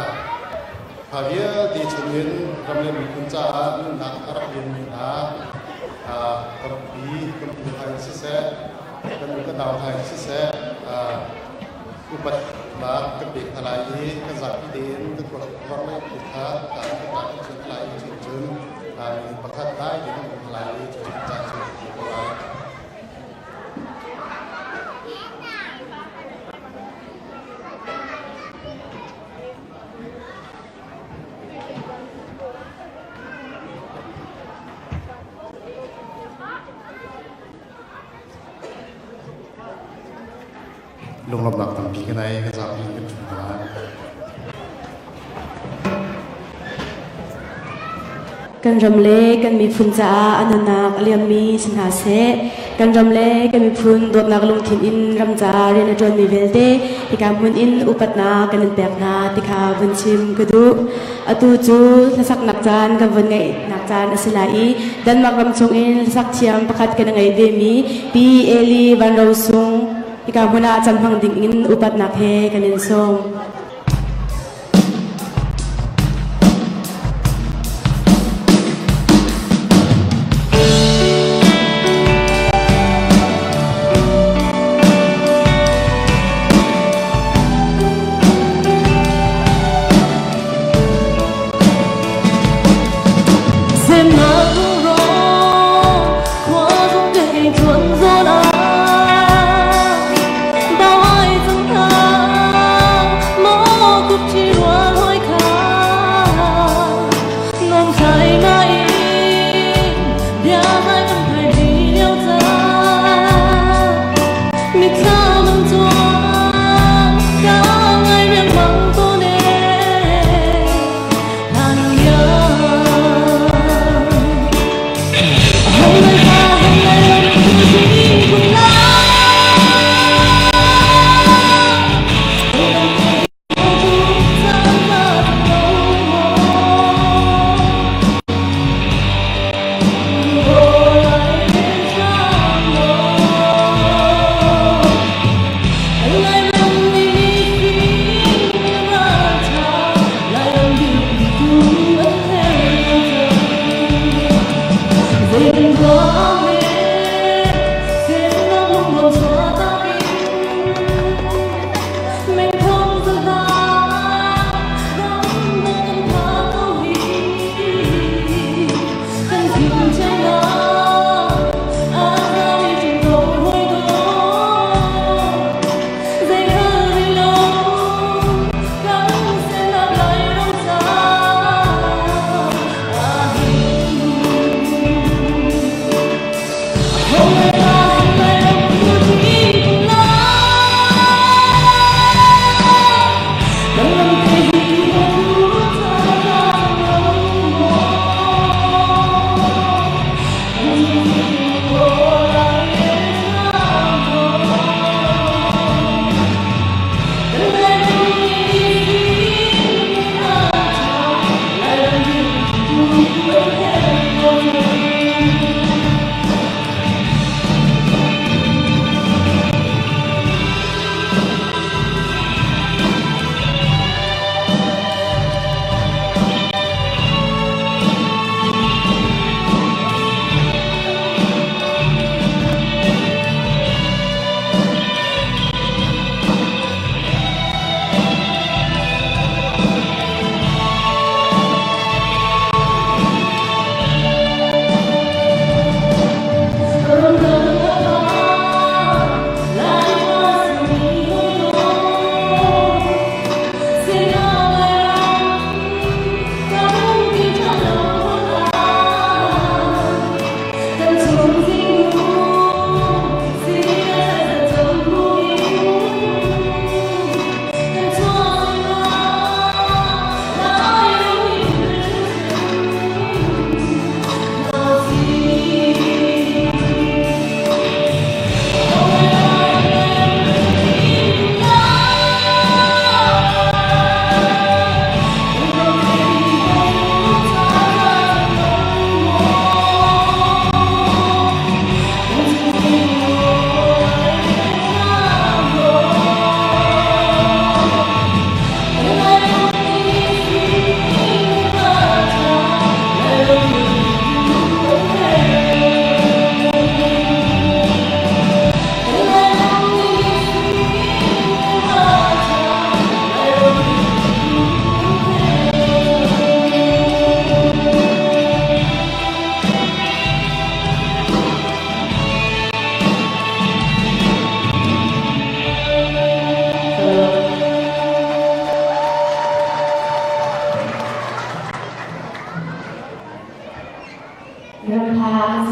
พาเวียดีชนิดรำเรียนมีคุณจ้าลุ่นนักรับเรียนมีหากระปีกันที่ไทยที่แท้กันมีกระดาวไทยที่แท้อุปมากับเด็กทลายนี้กษัตริย์ที่เด่นทุกคนวันแรกติดท้าการประกาศเชิญทลายเชิญเชิญมีประทัดได้ที่ต้องทลายเชิญจากเชิญทลาย ลงลำดับตามปีกันในกระจับยิงกันจุดล้านกันรำเล่กันมีพุนจ้าอนุนักเลียมมีชนะเสกันรำเล่กันมีพุนดวงนักลงทิมอินรำจ้าเรียนจนมีเวลเดที่การมุนอินอุปัตนากันเป็นแปลกนาที่ขาวันชิมกระดูอตูจูสักนักจานกันวันไงนักจานอสิลาอีดันมักรำชงอินสักเทียมประคัดกันไงเดมีปีเอลีวันเราซุงที่การมุนาจันพังดิ่งอินอุปัตนาเฮกันนินทรงbao ai dâng thang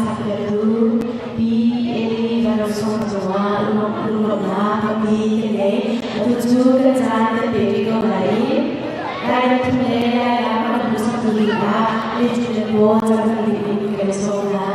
sakadu bi eri varo som jwa lum na kami ne tu chu ka jan de be ko lai dai tu ne ya ma du sa tu li ba le chu le bo cha li ni ke so na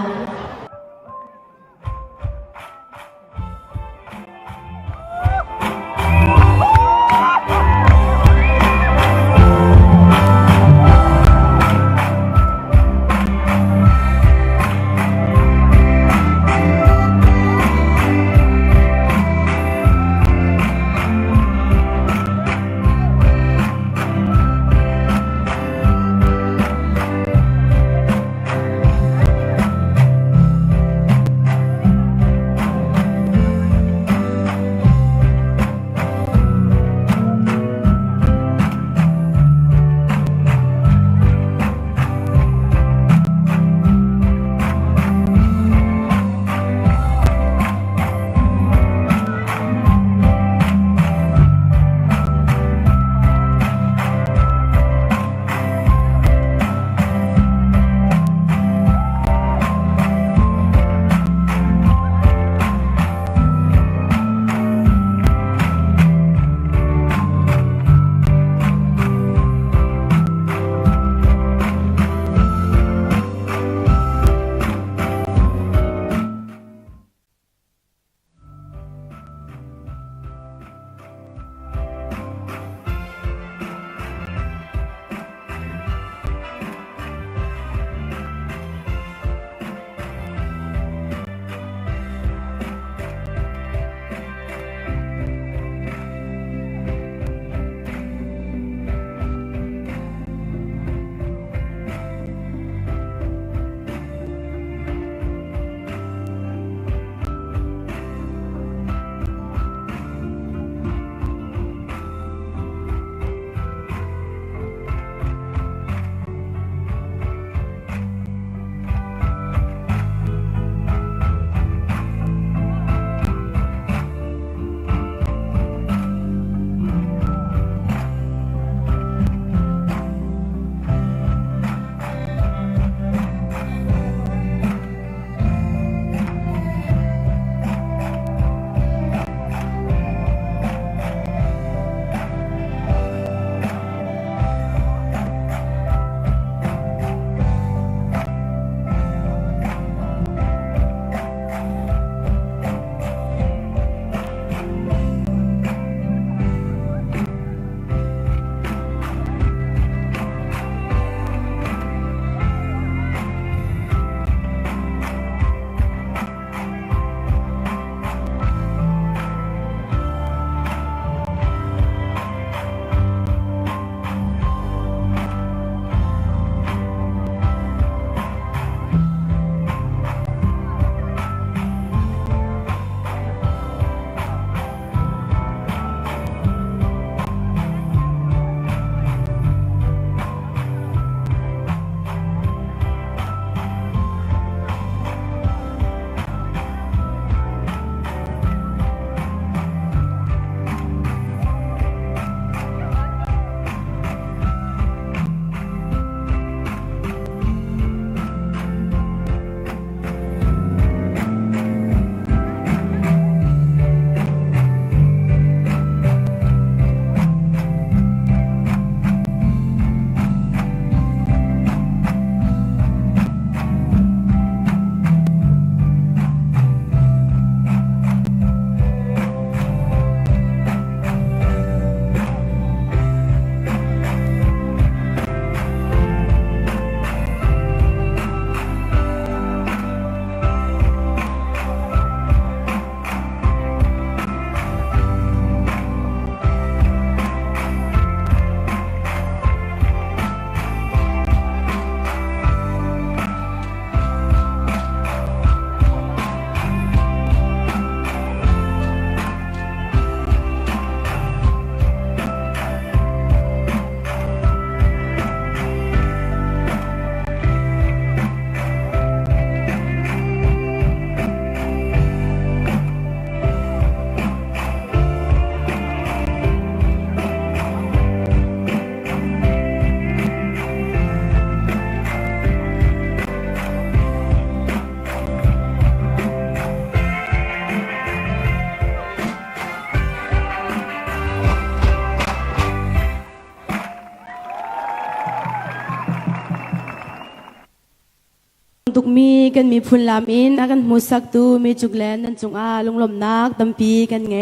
กันมีพุนลามอินอากันมุสักตูมีจุกแลนนันจงอาลงลมนักตัมปีกันไง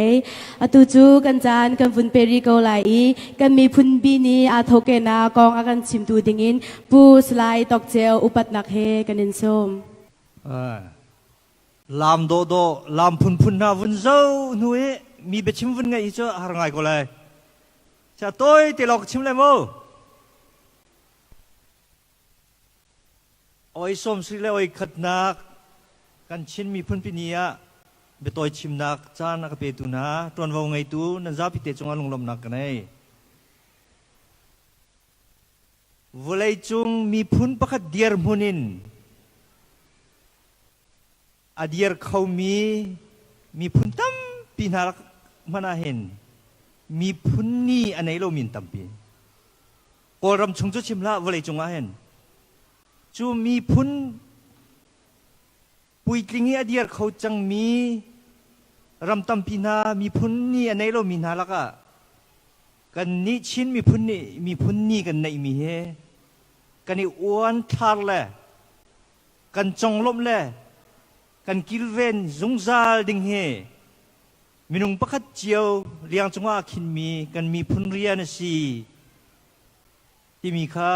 อตูจูกันจานกันฟุนเปริโกไลกันมีพุนบีนีอาโทเกนากองอากันชิมตูดิงินปูสไลตอกเจลอุปัตนักเฮกันนินส้มลามโดโดลามพุนนาวุนเจ้าหนุ่ยมีเบชิมวุนไงอีเจ้าหาไงก็เลยจะต้อยตีหลอกชิมเลยมั้งโอ้ยส้มสิเลยโอ้ยขัดนักกันชินมีพุนปีนี้เบต้อยชิมนักจานนักเปตุนะตอนว่าไงตูนั่นจะพิเตจงอาลงลมนักกันไงวัเลยจงมีพุนประคัดเดียร์มุนินอดียร์เขามีพุนตั้มปีนารักมันเห็นมีพุนนี่อันไหนเรามินตั้มปีกอรำชงจุชิมละวัเลยจงเห็นจูมีพุนปุยกลิงอดียร์เขาจังมีรำตั้มปีนามีพุนนี่อันไหนเรามินหาลักกันนี่ชินมีพุนนี่กันในมีเฮกันนี่อ้วนทาร์เลยกันจงลมเลยกันกิลเวนจงซาลดิงเฮมินุงประคัดเจียวเลี้ยงจงว่าขินมีกันมีพุนเรียนสีที่มีค่า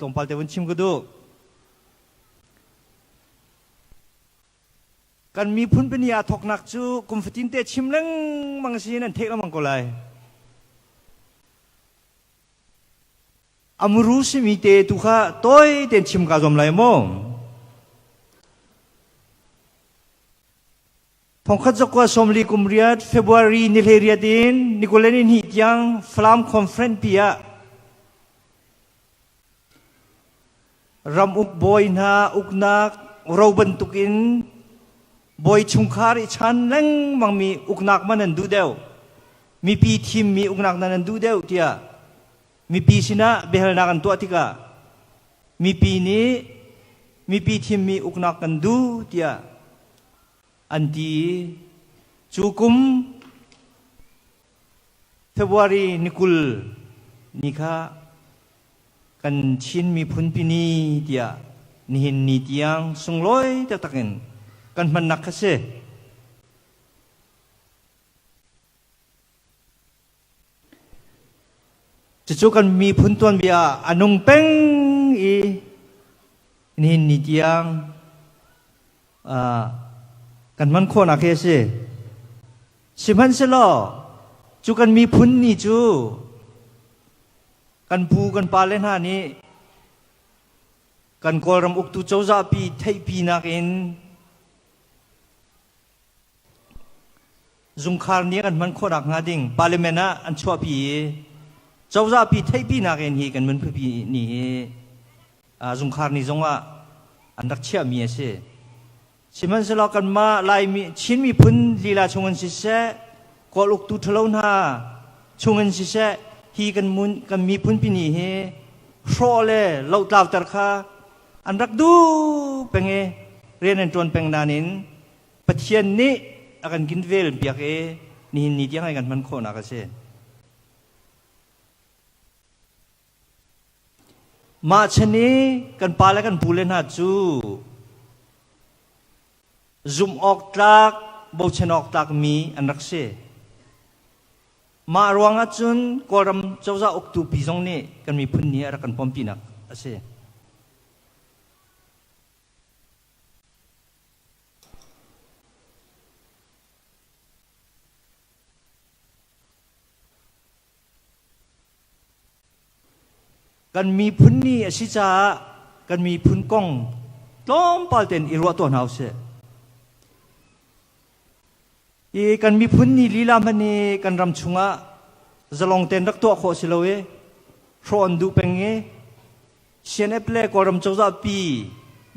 ตรงปาลเตวันชิมก็ดูกันมีพุนเป็นยาถกหนักจูกุมฟตินเตชิมเล้งมังสีนั่นเทกแล้วมังก็เลยอามรู้สิมีเตตุข้าต้อยเตนชิมกาจอมไหลมองพงคัดจักว่าสมลีกุมเรียดเฟบรุรีนิเลเรียดินนิโคเลนินฮิตยังฟลามคอนเฟรนปียรำอุกบอยนาอุกนักเราบรรทุกินบอยชุงคาริชันเล่งมังมีอุกนักมันนันดูเดียวมีปีทีมมีอุกนักนันดูเดียวเดียมีปีสินะเบลนักันตัวที่กะมีปีนี้มีปีทีมมีอุกนักกันดูเดียอันที่จุกุมเฟบรุรีนิคุลนิค่ะกันชินมีพุนปีนี้เดียนิหินนิดยังส่งลอยตะตักกันมันนักเสจะจุกันมีพุนตัวนเบียอนุงเป็งอีนิหินนิดยังกันมันคนอาเคเสสิมันเสลอจูกันมีพุนนี่จูกันปูกันปาเลนหานี้กันกอรำอุกตุเจ้าซาปีไทยปีนักเองจุงคาร์นี้กันมันคนอักงาดิ่งปาเลเมนะอันชัวปีเจ้าซาปีไทยปีนักเองฮีกันมันปีนี่จุงคาร์นี้จงว่าอันรักเชื่อมีเสสิมันสลอกันมาลายมีชินมีพุนลีลาชงเงินสิเสกอลุกตุทะเลนาชงเงินสิเสฮีกันมุนกันมีพุนปีนี้เฮโชเล่เล่าตาวตะค่ะอันรักดูเป็นไงเรียนอันจวนเป็นนานินปัจเจียนนี้อาการกินเวลเบียกนี่นี่ยังไงกันมันโคนักเสมาชนี้กันปาและกันปูเลน่าจูzoom ออกจากบวชนออกจากมีอันรักเสมารวงอาจุนกอรำเจ้าจะออกตูปีจงนี้กันมีพื้นนี้รักกันพร้อมปีนักเสกันมีพื้นนี้สิจ้ากันมีพื้นกองล้อมปาลเต็นอิรัวตัวหนาวเสกันมีพุนนี่ลีลามันนี่กันรำชุงะจะลองเต้นรักตัวโคสิโลเอโรนดูเป็นไงเชียนเอเปล่ก็รำเจ้าจะปี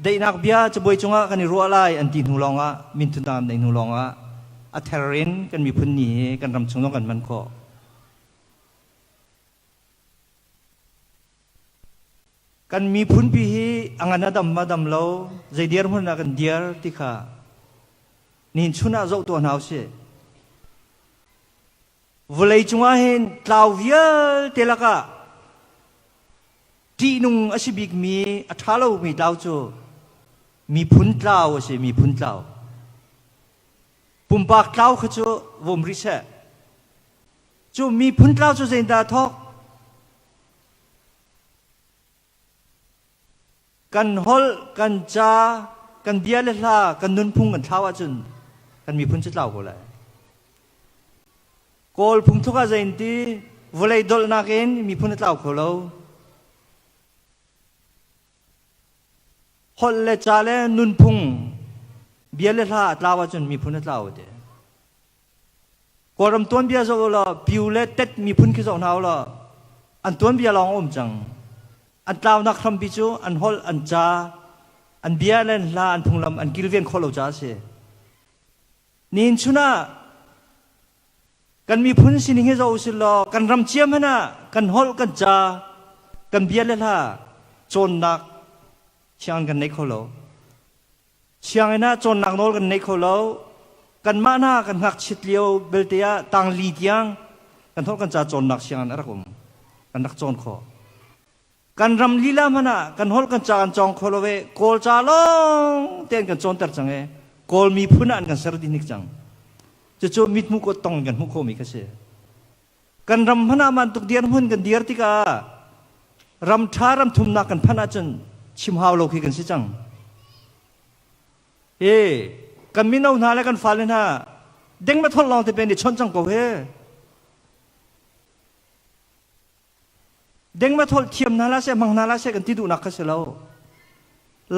ได้นักเบียจะบวยชุงะกันรัวไลอันตีนูลองะมินทุนตามในนูลองะอัธรินกันมีพุนนี่กันรำชุงะกันมันโคกันมีพุนปีอังอันนัดมาดำเล่าใจเดียร์มันนักันเดียร์ที่ข้านี่ชุนอาเจ้าตัวหนาวเสียวันเลยจงว่าเห็นคลาวเวียเตลักะที่นุ่งอาชีพมีอัฐาลูมีดาวจู มีพุนเต้าใช่มีพุนเต้าปุ่มปากเต้าเขาจะวมริเชจูมีพุนเต้าจะเจนดาทอกกันฮอลกันจ้ากันเบียเลล่ากันนุนพุงกันเท้าจุนกันมีพุนจะเต้าก็เลยกอลพุงทุกอาเจนตีวลัยดอลนักเองมีพุนเต้าเขาแล้วฮอลเลจ้าเลนุนพุงเบียเลล่าเต้าจุนมีพุนเต้าเดกอรำตัวเบียจะละบิวเลเต็ดมีพุนขี้จงเท้าละอันตัวเบียลองอมจังอันเต้านักทำปิจูอันฮอลอันจ้าอันเบียเลนลาอันพุงลำอันกิลเวียนโคโลจ้าเสนินชุนะกันมีพุนสินิเฮจะอุสิลอกันรำเชียมนะกันฮอลกันจ้ากันเบียเลล่าโจนนักเชียงกันในโคโลเชียงไอ้น่าโจนนักโนกันในโคโลกันมาหน้ากันหักชิดเลียวเบลเตียต่างลีเตียงกันทอดกันจ้าโจนนักเชียงอะไรกุมกันนักโจนคอกันรำลีลามันนะกันฮอลกันจ้ากันจองโคโลเวโกลจ้าลงเตียนกันโจนตัดจังเอโกลมีพุนอันกันเสด็จนิกจังจะโจมิดมุกตองกันมุกโคมิกเสกันรำพนามันตุกเดียนหุ่นกันเดียร์ติการำท้ารำทุมนักกันพนาจนชิมฮาวโลกีกันสิจังกันมินเอาหน้าแล้วกันฟ้าเลยนะเด้งมาทดลองที่เป็นดิชนจังก็เฮเด้งมาทดเทียมนาลาเสมังนาลาเสกันที่ดูนักก็เสแล้ว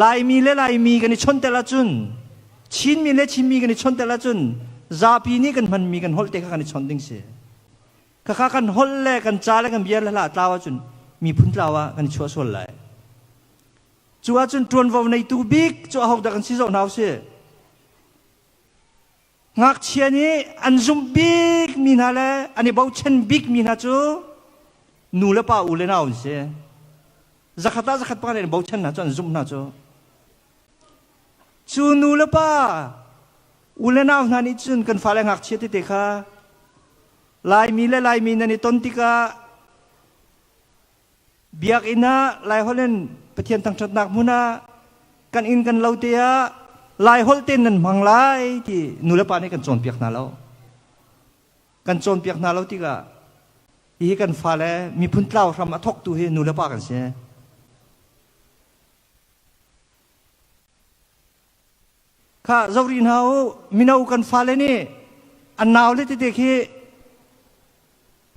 ลายมีและลายมีกันดิชนแต่ละจุนชินมีและชินมีกันดิชนแต่ละจุนซาปีนี้กันมันมีกันฮอลเตกันดิชนดิ้งเสข้ากันฮอลเล่กันจ้าและกันเบียร์และละตาวจุนมีพุนตาวกันชัวส่วนไหลจัวจุนตรวนวาวในตูบิกจัวหอกดักกันซีโซนาวเสงักเชียนี้อันซุมบิกมีนาเลอันนี้บ่าวเชนบิกมีนาจูนูเลป้าอุเลนาวเสจักรตาจักรปานเนี่ยบ่าวเชนนะจูอันซุมนะจูนูเลป้าอุเลนาวนานี่จุนกันฟ้าแรงงักเชียที่เตค่ะลายมีและลายมีนันนี่ต้นติกาเบียกอินะลายฮอลเลนปะเทียนตั้งชัดนักมุนากันอินกันเลาเตียลายฮอลเตนนั่นมังลายที่นูเลปานี่กันโจนเปียกนาเรากันโจนเปียกนาเราที่กะอีกันฟ้าแลมีพุนเต้าทำอัทกตัวเฮนูเลปากันเสียข้าเจ้ารินเฮามีนากันฟ้าแลนี่อันนาวเลยที่เด็กที่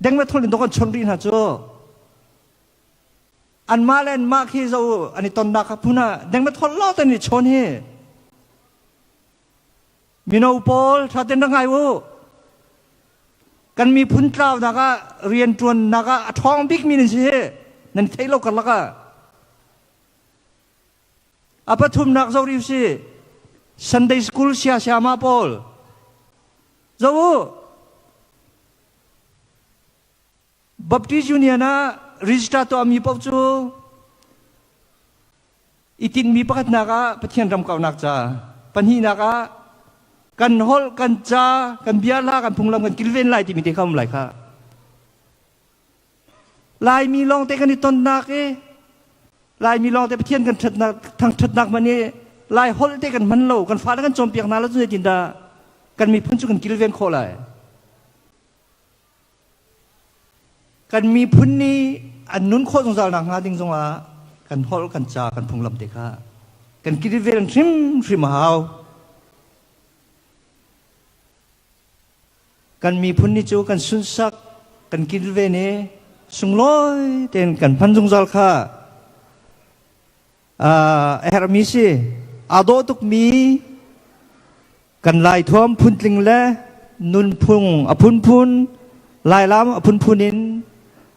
เด้งมาทนลินตกันชนรินฮะจ้อันมาเล่นมาขี้เจ้าอันนี้ตอนนักพุน่ะเด้งมาทนล้อแต่นี่ชนเฮมีนาอุปอลชาเต็นดังไงวะกันมีพุนเต้านักเรียนจวนนักท้องบิ๊กมีนี่สินั่นเทโลกันละกะอาปทุมนักเจ้าริวสิซันเดย์สคูลเสียมาปอลเจ้าบัพติจูเนียนะริจิตาตัวมีปอบจูอิตินมีประกาศนักปะเทียนรำเก่านักจ้าปัญหีนักกันฮอลกันจ้ากันเบียร์ลากันพุงลำกันกิลเวนไลที่มีเด็กเข้ามาไหลค่ะลายมีลองเตกันในต้นนักลายมีลองเตปะเทียนกันนักทางถัดนักมันนี่ลายฮอลเตกันมันโลกันฟ้ากันจมเปียกนาแล้วจุดจินดากันมีพุ่นจุกันกิลเวนโคลายกันมีพุ่นนี้อันนุนโคตรงสาวนักงาดิงทรงละกันฮอลกันจ้ากันพุงลำเด็กค่ะกันกิลเวนทริมหาวกันมีพุนนิจูกันสุนสักกันกิลเวเนสุงลอยเต็นกันพันจุงจัลค่ะเฮรามิซีอาโดตุกมีกันลายทวมพุนลิงเล่นุนพุงอพุนพุนลายล้ำอพุนพุนิน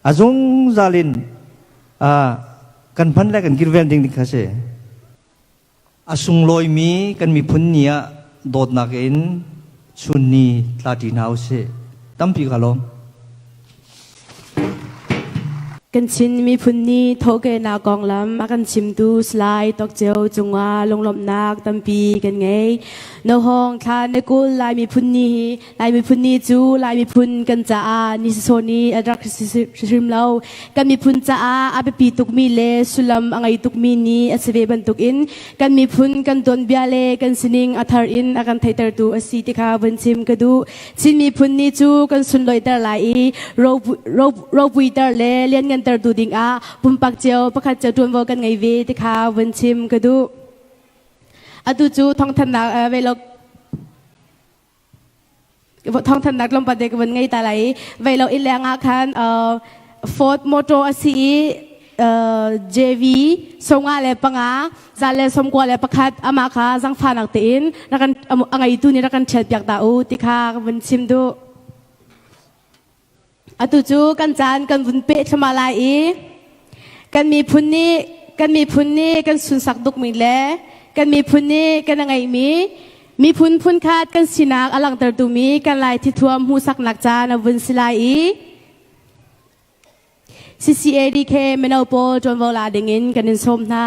อาจงซาลินกันพันแรกกันกิลเวนดิ้งดิค่ะเสอาสุงลอยมีกันมีพุนเนียโดดนักอินชุนนีลาตินาวเซตั้มปีกาลม กัน กันชินมีพุนนี้โทเกนากองลำอากันชิมดูสไลด์ตอกเจียวจงอาลงลมนักตัมปีกันไงนห้องคาในกุลลายมีพุนนี้ลายมีพุนนี้จูลายมีพุนกันจ้านิสโซนีอดักซิมเล่ากันมีพุนจ้าอาไปปีตุกมีเลสุลัมอังไอตุกมีนี้อสเวบันตุกอินกันมีพุนกันดนเบียเลกันสินิงอัธารินอากันไทเตอร์ตูอสีติคาวันชิมกระดูชินมีพุนนี้จูกันสุนลอยตาลายโรบุยตาเลเลียนกันตาดูดิ่งอาปุ่มปักเจียวประคัดเจียวดวนวกันไงเวติคาวันชิมกระดูอดูจูท้องถนักเวลท้องถนักลมปัดเด็กวันไงตาไหลเวลอินแรงอาคันฟอร์ดมอเตอร์ซีJV ส่งอะไรปังอาจาเลสมกว่าอะไรประคัดอามาคาสังฟานักตีนนักกันอะไรตัวนี้นักกันเชิดอยากตาอูติคาวันชิมดูอดูจูกันจานกันวุนเปะชมาลายกันมีพุนนี้กันสุนสักดุกมีเล่กันมีพุนนี้กันยังไงมีพุนคาดกันสินักอลังเตอร์ตูมีกันลายที่ท่วมหูสักนักจานวุนสิลายCCADK เมนเอาโปจนเวลาเด้งอินกันนินส้มท่า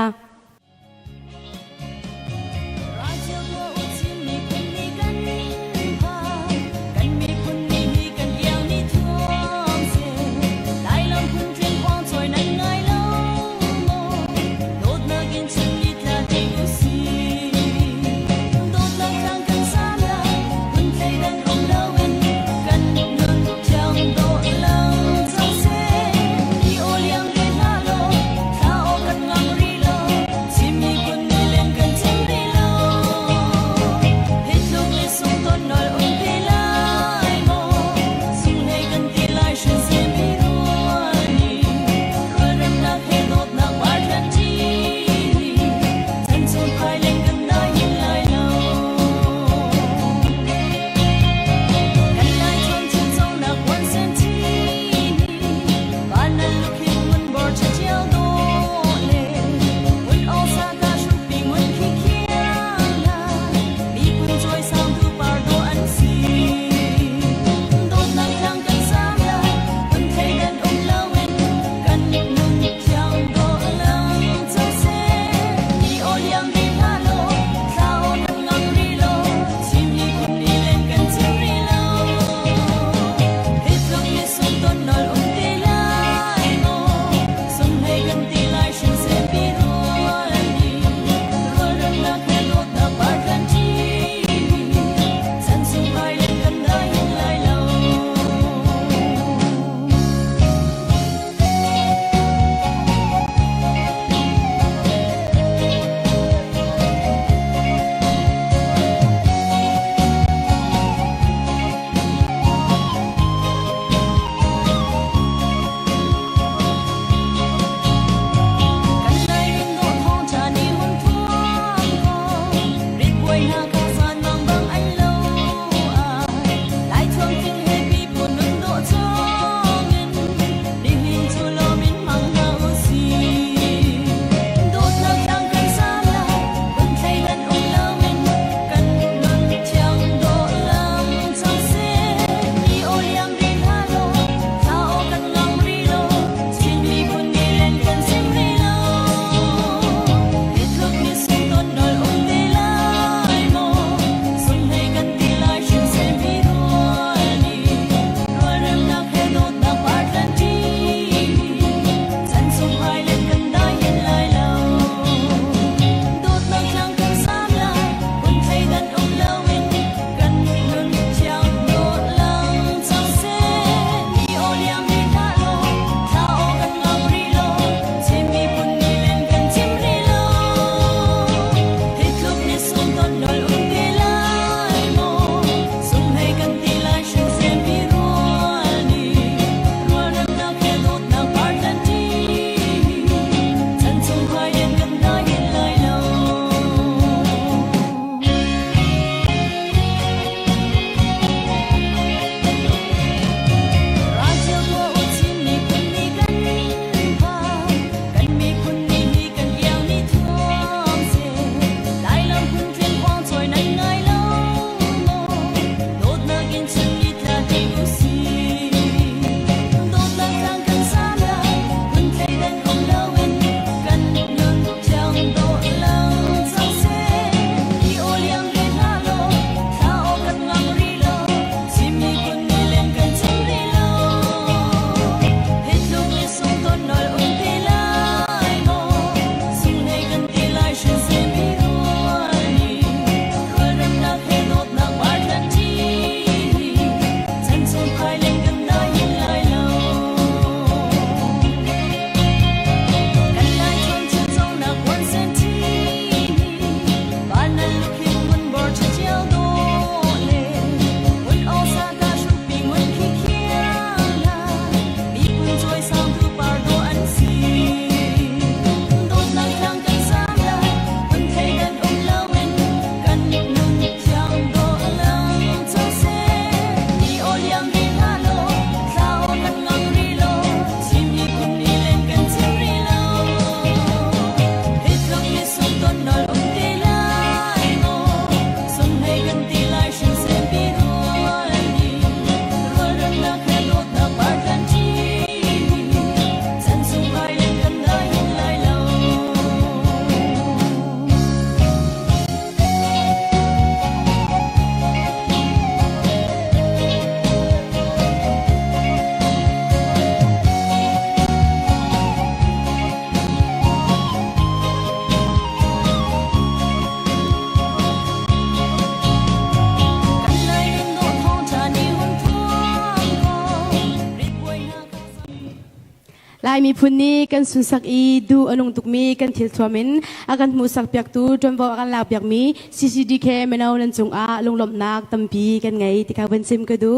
lai mi phun ni kan sun sak i du anung tuk mi kan thil thwamin akan mu sak piak tu tron bo akan la piak mi CCDK menau nan chung a lunglom nak tampi kan ngai ti ka ban sim ka du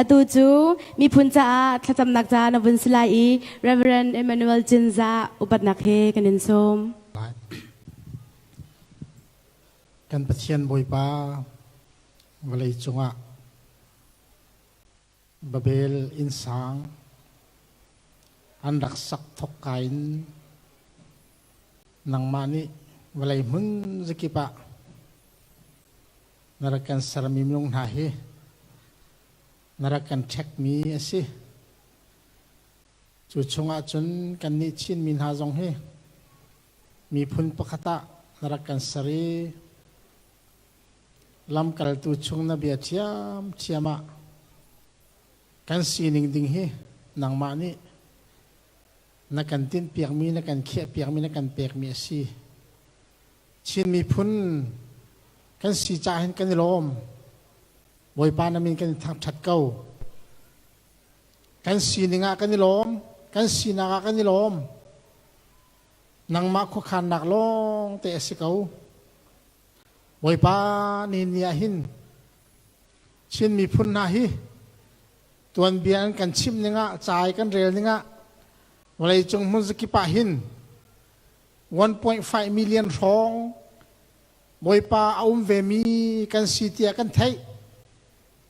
atu chu mi phun cha a thlacham nak cha na bun silai i Reverend Emmanuel Jinza upat nak he kan in som kan pathian boi pa walai chunga babel insang an rak sak thok kain nang mani walai mun zikipa narakan saramim long na he narakan check mi asi chu chunga chun kan ni chin min ha jong he mi phun pakhata narakan sari lam kal tu chung na bia chiama kan sining ding he nang ma ni na kan tin piak mi na kan khia piak mi na kan pek mi si chin mi phun kan si cha hen kan lom boi pa na min kan thak that kau kan sininga kan lom kan sinaga kan lom nang ma kho khan nak long te si kau boi pa ni nia hin chin mi phun na hi tuan bian kan chim ninga chai kan rel ninga walai chung mun zaki pa hin 1.5 million rong boi pa aum ve mi kan sitia kan thai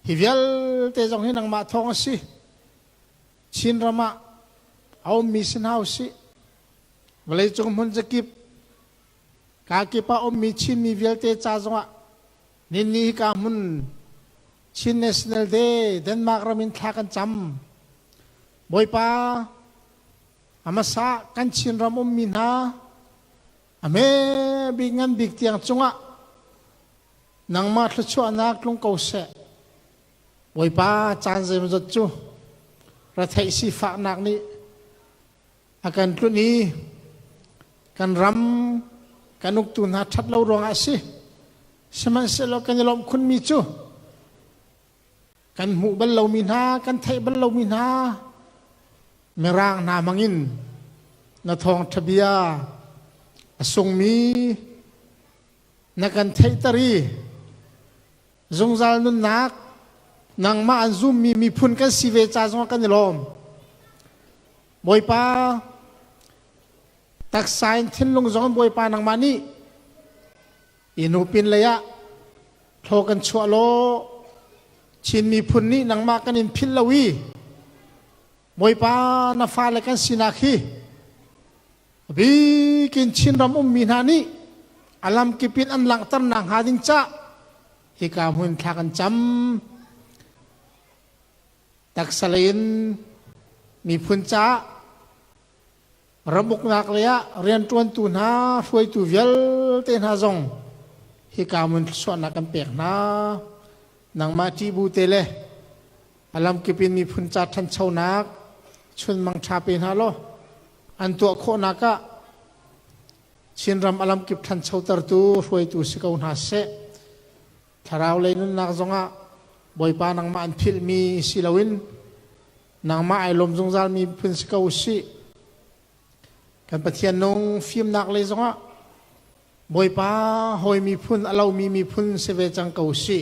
hivial te jong hin nang ma thong si chin rama aum mi sin house si walai chung mun zaki kaki pa mi chin mi vial te cha zonga ninni ka mun chin national day Denmark ramin thakan cham boi pa amasa kan chin ram min ha ame bingan big tiang chunga nang ma thlu chu anak lung ko se boi pa chan zem zot chu ra thai si fa nak ni akan tlu ni kan ram kanuk tu na that lo rong asi seman se lo kan lom khun mi chu kan mu bal lo min ha kan thai bal lo min ha merang na mangin na thong thabia asung mi na kan thai tari zungzal nun nak nang ma an zum mi phun kan sive cha zong kan lom boi pa tak sain thin lung zong boi pa nang mani inupin leya thokan chua lo chin mi phun ni nang ma kan in phil lawi boi pa na fa le kan sinakhi bi kin chin ram mi na ni alam kipin an lang tar nang ha ding cha hi ka hun thakan cham tak salain mi phun cha rabuk nak leya rian tuan tu na foi tu vial te na zong hi ka mun so na kan pek na nang ma ti bu te le alam kipin mi phun cha than chau nak chun mang tha pe na lo an to kho na ka chin ram alam kip than chau tar tu foi tu si kau na se tharau le nun nak zonga boi pa nang ma an phil mi silawin nang ma ai lom zong zal mi phun si kau si kan pathian nong phim nak le zonga boi pa hoi mi phun alau mi phun se ve chang kau si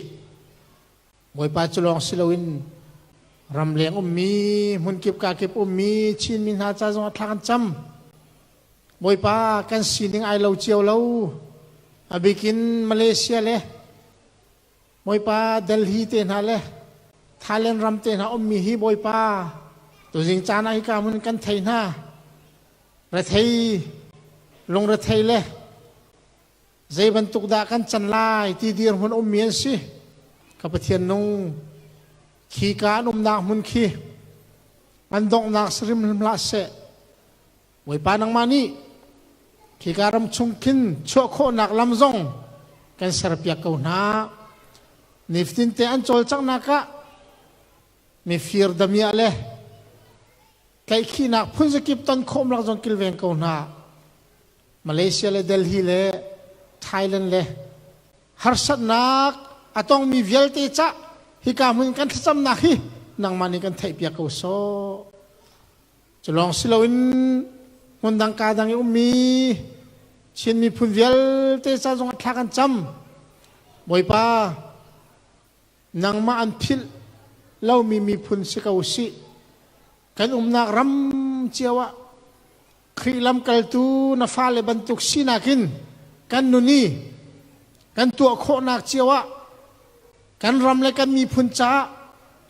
boi pa chulong silawin ram leng mi mun kip ka kip mi chin min ha cha zonga thakan cham boi pa kan sining ai lo chiao lo abikin Malaysia le boi pa Delhi te na le Thailand ram te na mi hi boi pa to jing chana hi ka mun kan thai na ra thai long ra thai le zai ban tuk da kan chan lai ti dir hun mian si ka pathian nong khi ka nak mun khi an dong nak srim la se boi pa nang mani khi ka ram chung kin cho kho nak lam zong kan sar pia ko na niftin te an chol chang na ka mi fir damia le kai khi nak phun zakip ton khom lak jong kilveng ko na Malaysia le Delhi le Thailand le har sat nak atong mi vial te cha hi ka mun kan cham na hi nang mani kan thai pia ko so จะลองสิเราอินมันดังกาดังอุมีเช่นมีพุ่นเวลเตซ่าจงทักกันจำบ่อยป้านางมาอันพิลเรามีพุ่นสิกาวสิกันนักรำเจียวะครีลำกัลตูนาฟ้าเลบันตุกสินักินกันนุนีกันตัวโคนักเจียวะกันรำเลยกันมีพุ่นจ้า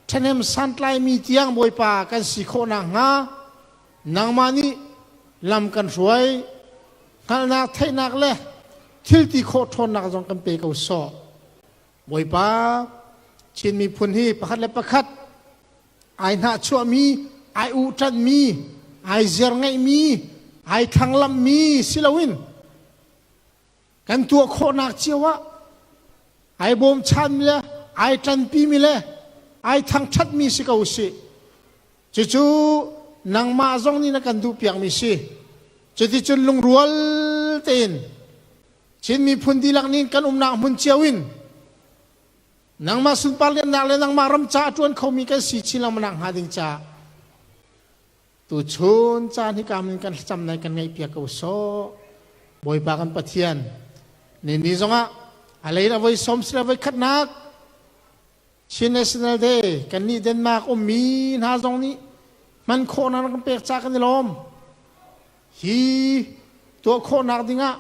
ท่านเห็นสันไลมีเตียงบ่อยป้ากันสิโคนักงานางมานี่ลำกันสวยกันนักไทยนักเลยทิลติโคทนนักจงกันเปก้าสอบบ่อยป้าเช่นมีพุ่นที่ประคัดและประคัดไอ้หน้าชัวมีไอ้อุจันมีไอ้เจรไงมีไอ้ทางลำมีสิลาวินกันตัวโคนักเจียวะไอ้บอมชันมีเลยไอ้จันปีมีเลยไอ้ทางชัดมีสิกาวสิจู่ๆนางมาจงนี่นักกันดูเปียกมีสิจุดจุนลงรัวเต็นเช่นมีพุ่นดีลักนี้กันนางพุ่นเจียวินนางมาสุนปาเลนนักเลยนางมารำจ่าจวนเขามีกันสิชิลามนางหาดิงจ่าตัวชนจ่าที่กำลังกันจำในกันไงเปียกเอาโซ่บอยปากันปะเทียนนี่จงอ่ะอะไรนะไว้สมศิลป์ไว้ขัดนักชินเนสเนลเดกันนี่เดนมาร์กมีนาจงนี้มันโคนักกันเปียกจ่ากันในลมฮีตัวโคนักดิงอ่ะ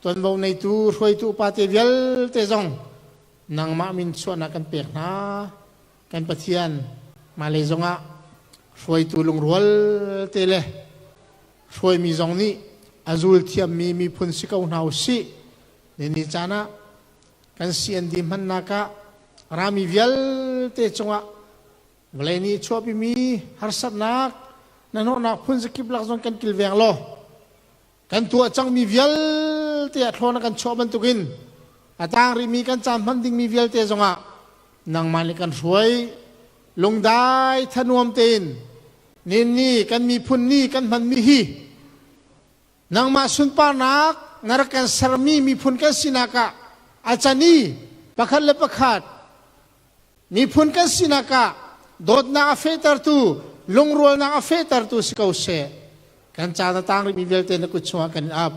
ตัวเราในตัวช่วยตัวปาเตเวลเตจงนางมามินส่วนนักกันเปียกนะกันปะเทียนมาเลยจงอ่ะช่วยตัวลงรัวเตเลช่วยมีจงนี้อาจูลเทียมมีพุ่นสิกาวนาสินี่จานะกันเสียนดิมันนักะรามีเวลเตจงอ่ะเวลานี้ชัวร์มีฮาร์สัตนักนั่นหัวนักพุ่นสกิบลักจงกันกิลเวียงโลกันตัวจังมีเวลเตะทอนักกันชัวร์บรรทุกินอาตางริมีกันจำพันดิ่งมีเวลเตจงอ่ะนางมาลิกันช่วยลงได้ทนวมเตนนี่กันมีพุ่นนี่กันมันมีฮีนางมาสุนปานักนรกันสารมีพุ่นกันสินักะอาจารย์นี่ประคัดและประคัดมีพุ่นกันสินักะโดดนักเฟตร์ตูลงรัวนักเฟตร์ตูสิเขาเสกันจาตางริมีเวลเตนกุศลกันอับ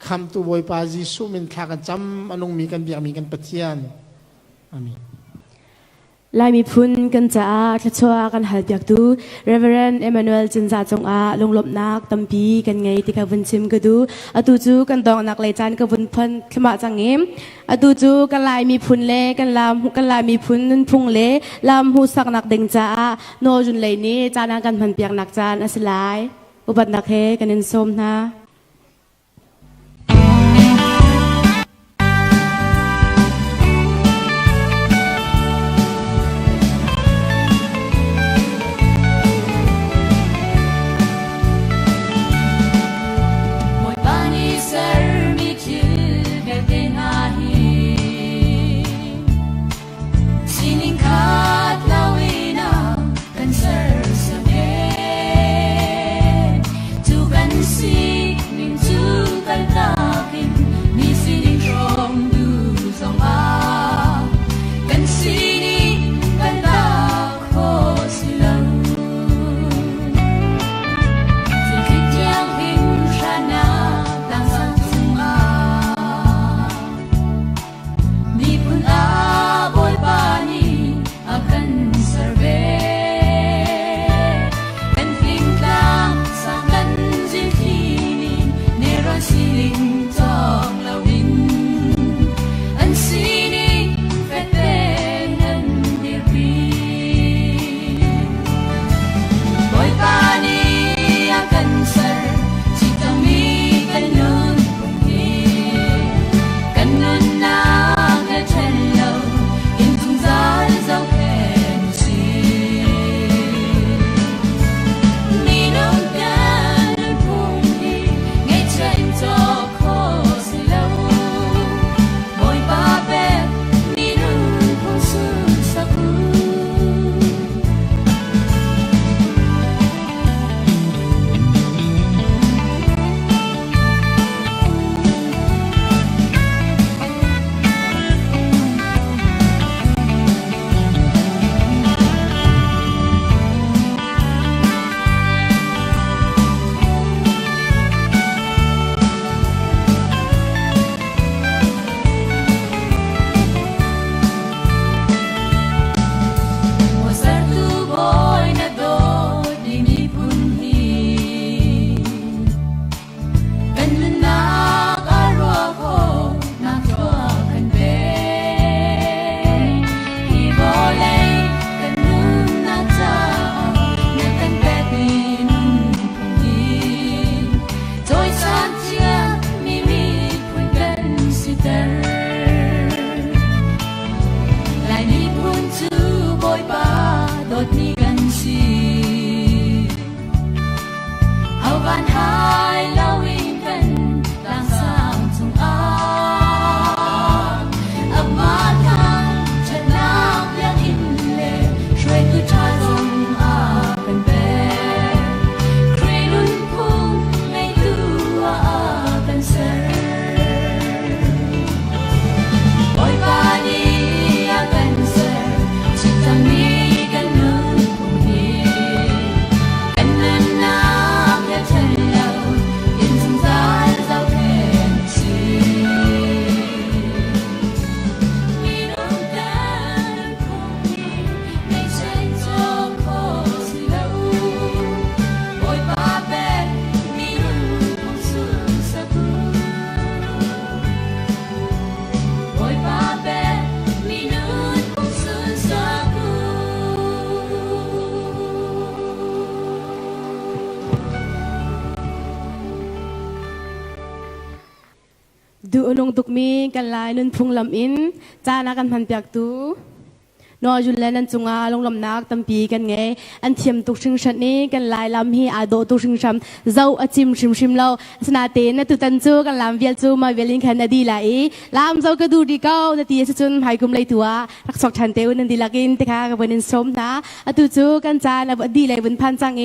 คำตัวบอยปาจิสุมินทากันจำอนงมีกันเบียมีกันปะเทียนอามีลายมีพุ่นกันจ้าทัชวากันหัดอยากดู Reverend Emmanuel จินจาจงอาลงลบนักตัมปีกันไงที่เขาวันชิมก็ดูอตูจูกันดองนักเลยจานก็วันพันขมาจังเอ็มอตูจูกันลายมีพุ่นเล่กันลามกันลายมีพุ่นนั่นพุ่งเล่ลามหูสักนักเด้งจ้าโนจุนเลยนี้จานากันพันเปียกนักจานอสลายอุบัตินักเฮกันเน้นส้มนะSee ดูอลงตุกมีกันลายนุนพุงลำอินจานากันพันเปียกตูนอจุลเลนันจุงอาลงลำนักตั้มปีกันไงอันเทียมตุกชิงชันนี้กันลายลำฮีอาโดตุกชิงชัมเจ้าอจิมชิมเราสนาเตนตุตันจูกันลำเวียลจูมาเวลินขันดีไหลลำเจ้าก็ดูดีเก้านาทีสุนหายกุมเลยตัวรักษาชันเตวนันดีลักินติค่ะกับวันนินสมนะอตุจูกันจานอดีเลยวันพันจังเอ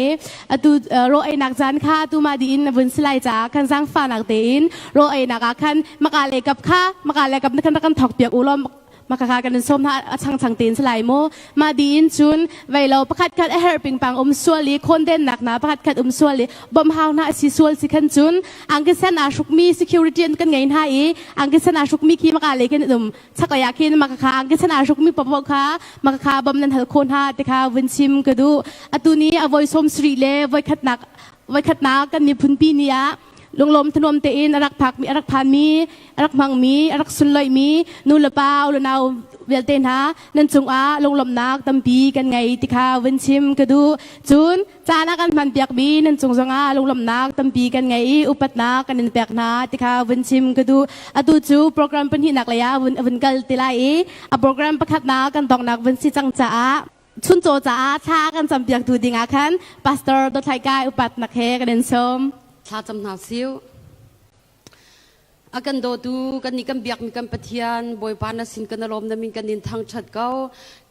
อตุโรไอนักจานข้าตุมาดีอินวันสไลจ้ากันจังฟ้านักเตนโรไอนักขันมากาเลกับข้ามากาเลกับนักกันถกเปียกอุลมมาคากันส้มท่าช่างตีนสลายโมมาดีนจุนไว้เราประคัดคัดเฮอร์ปิงปังส่วนลีคนเด่นหนักนะประคัดคัดส่วนลีบ่มหาวนะสิส่วนสิขันจุนอังกฤษนาชุกมี security กันไงท่าอีอังกฤษนาชุกมีขี้มากาเลยกันชักอยากกินมาคาอังกฤษนาชุกมีปะปะค่ะมาคาบ่มนันทคนท่าแต่ค่ะวินชิมก็ดูอัตุนี้เอาไว้ส้มสรีเลไว้ขัดหนักกันมีพื้นปีนี้ลงลมถนอมเตอินรักผักมีรักพานมีรักมังมีรักสุนเลยมีนูละเปาลนาวเวลเตนฮะนันจงอาลงลมนักตั้มปีกันไงติคาวินชิมกระดูจุนจานักันมันเปียกบีนันจงอาลงลมนักตั้มปีกันไงอุปัตนากันนันเปียกนาติคาวินชิมกระดูอตูจูโปรแกรมเป็นหินักเลยะวินกัลติไลโปรแกรมประคัดนากันตองนักวินซิจังจ้าชุนโจจ้าชากันจำเปียกดูดิงาคันพาสเตอร์ตัวไทยกายอุปัตนักเฮกันนันสมชาจำนาซิวอากันโดดูกันนี่กันเบียกมีกันปะเทียนบอยปานาสินกันอารมณ์นั้นมีกันนินทางชัดเก้า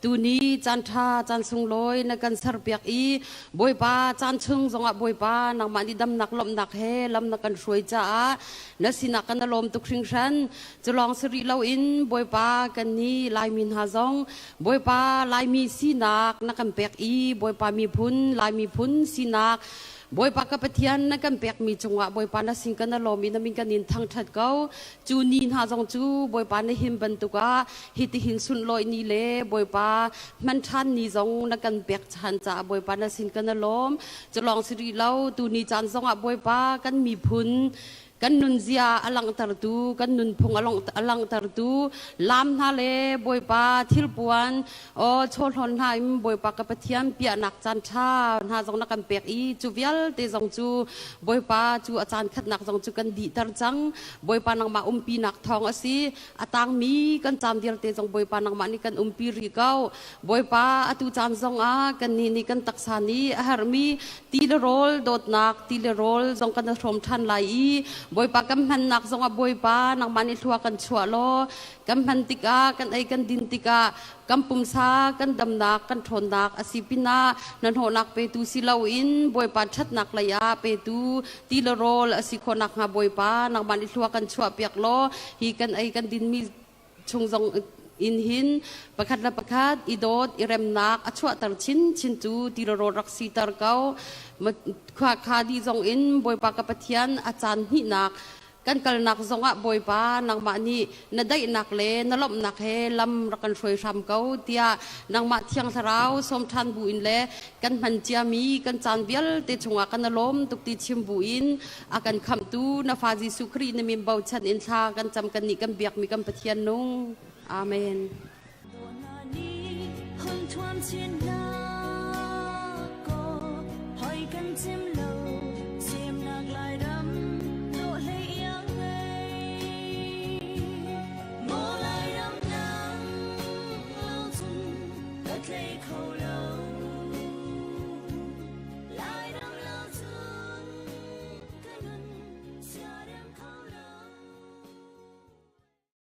ตูนี้จานทาจานสุงลอยนักกันสารเปียกอีบอยปาจานชึงสงะบอยปานักมันดีดำนักลมนักเฮลำนักกันช่วยจ้านัสินักกันอารมณ์ตุกชิงชันจะลองสริเลาอินบอยปากันนี่ลายมินหาซองบอยปาลายมีสีนักนักกันเปียกอีบอยปามีพุนลายมีพุนสีนักบอยปากกับปะเทียนนักกันเปียกมีจังหวะบอยปานาสิงกันนลมีนามิกันนินทางทัดเก้าจูนีนหาจงจูบอยปาในหิมบันตุกะฮิติหินสุนลอยนีเล่บอยปามันทันนีจงนักกันเปียกชันจ่าบอยปานาสิงกันนลมจะลองสิริเล่าตูนีจันจงะบอยปากันมีพุนกันนุนเสียอลังตรตูกันนุนพงอลังตรตูลามทะเลบอยปาทิลปวนโชลหนไทม์บอยปากกับเทียมเปียนักจันทาหาจงนักกันเปียกอีจูเวลเตจงจูบอยปาจูอาจารย์ขัดนักจงจูกันดีตรจังบอยปานังมาปีนักทองอสีอาตังมีกันจำเดียร์เตจงบอยปานังมานี่กันปีริเก้าบอยปาอตุจันจงอากันนี่กันตักษานีอาหารมีตีเลโรลโดดนักตีเลโรลจงกันทรมทันไหลบอยปากำพันนักสงบอยปานักมันอิทัวกันชัวโลกำพันติกากันไอกันดินติกากำปุ่มซากันดำนักกันทนนักอสิปินานันโหนักเปตูสิลาวินบอยปาชัดนักระยะเปตูตีละโรลอสิคนนักหาบอยปานักมันอิทัวกันชัวเปียกโลฮีกันไอกันดินมีชงจงอินหินประคัดละประคัดอีโดดอีเรมนักอชัวตรชินจูตีละโรรักสีตรเก้ามาคาดีจงอินบอยปากกับเทียนอาจารย์หินักกันกลนักจงะบอยปานังมานี่นได้นักเลนลบนักเฮลำรักันช่วยทำเก้าเตียนังมาเทียงสาวสมทันบุญเลกันพันเจียมีกันจานเบียลเตจงะกันลมตุกติชิมบุญอากันคำตูนาฟาจิสุครีนมีเบาชันอินทากันจำกันนี่กันเบียกมีกันปะเทียนนุ่งอาเมนHãy subscribe cho kênh Ghiền Mì Gõ để không bỏ lỡ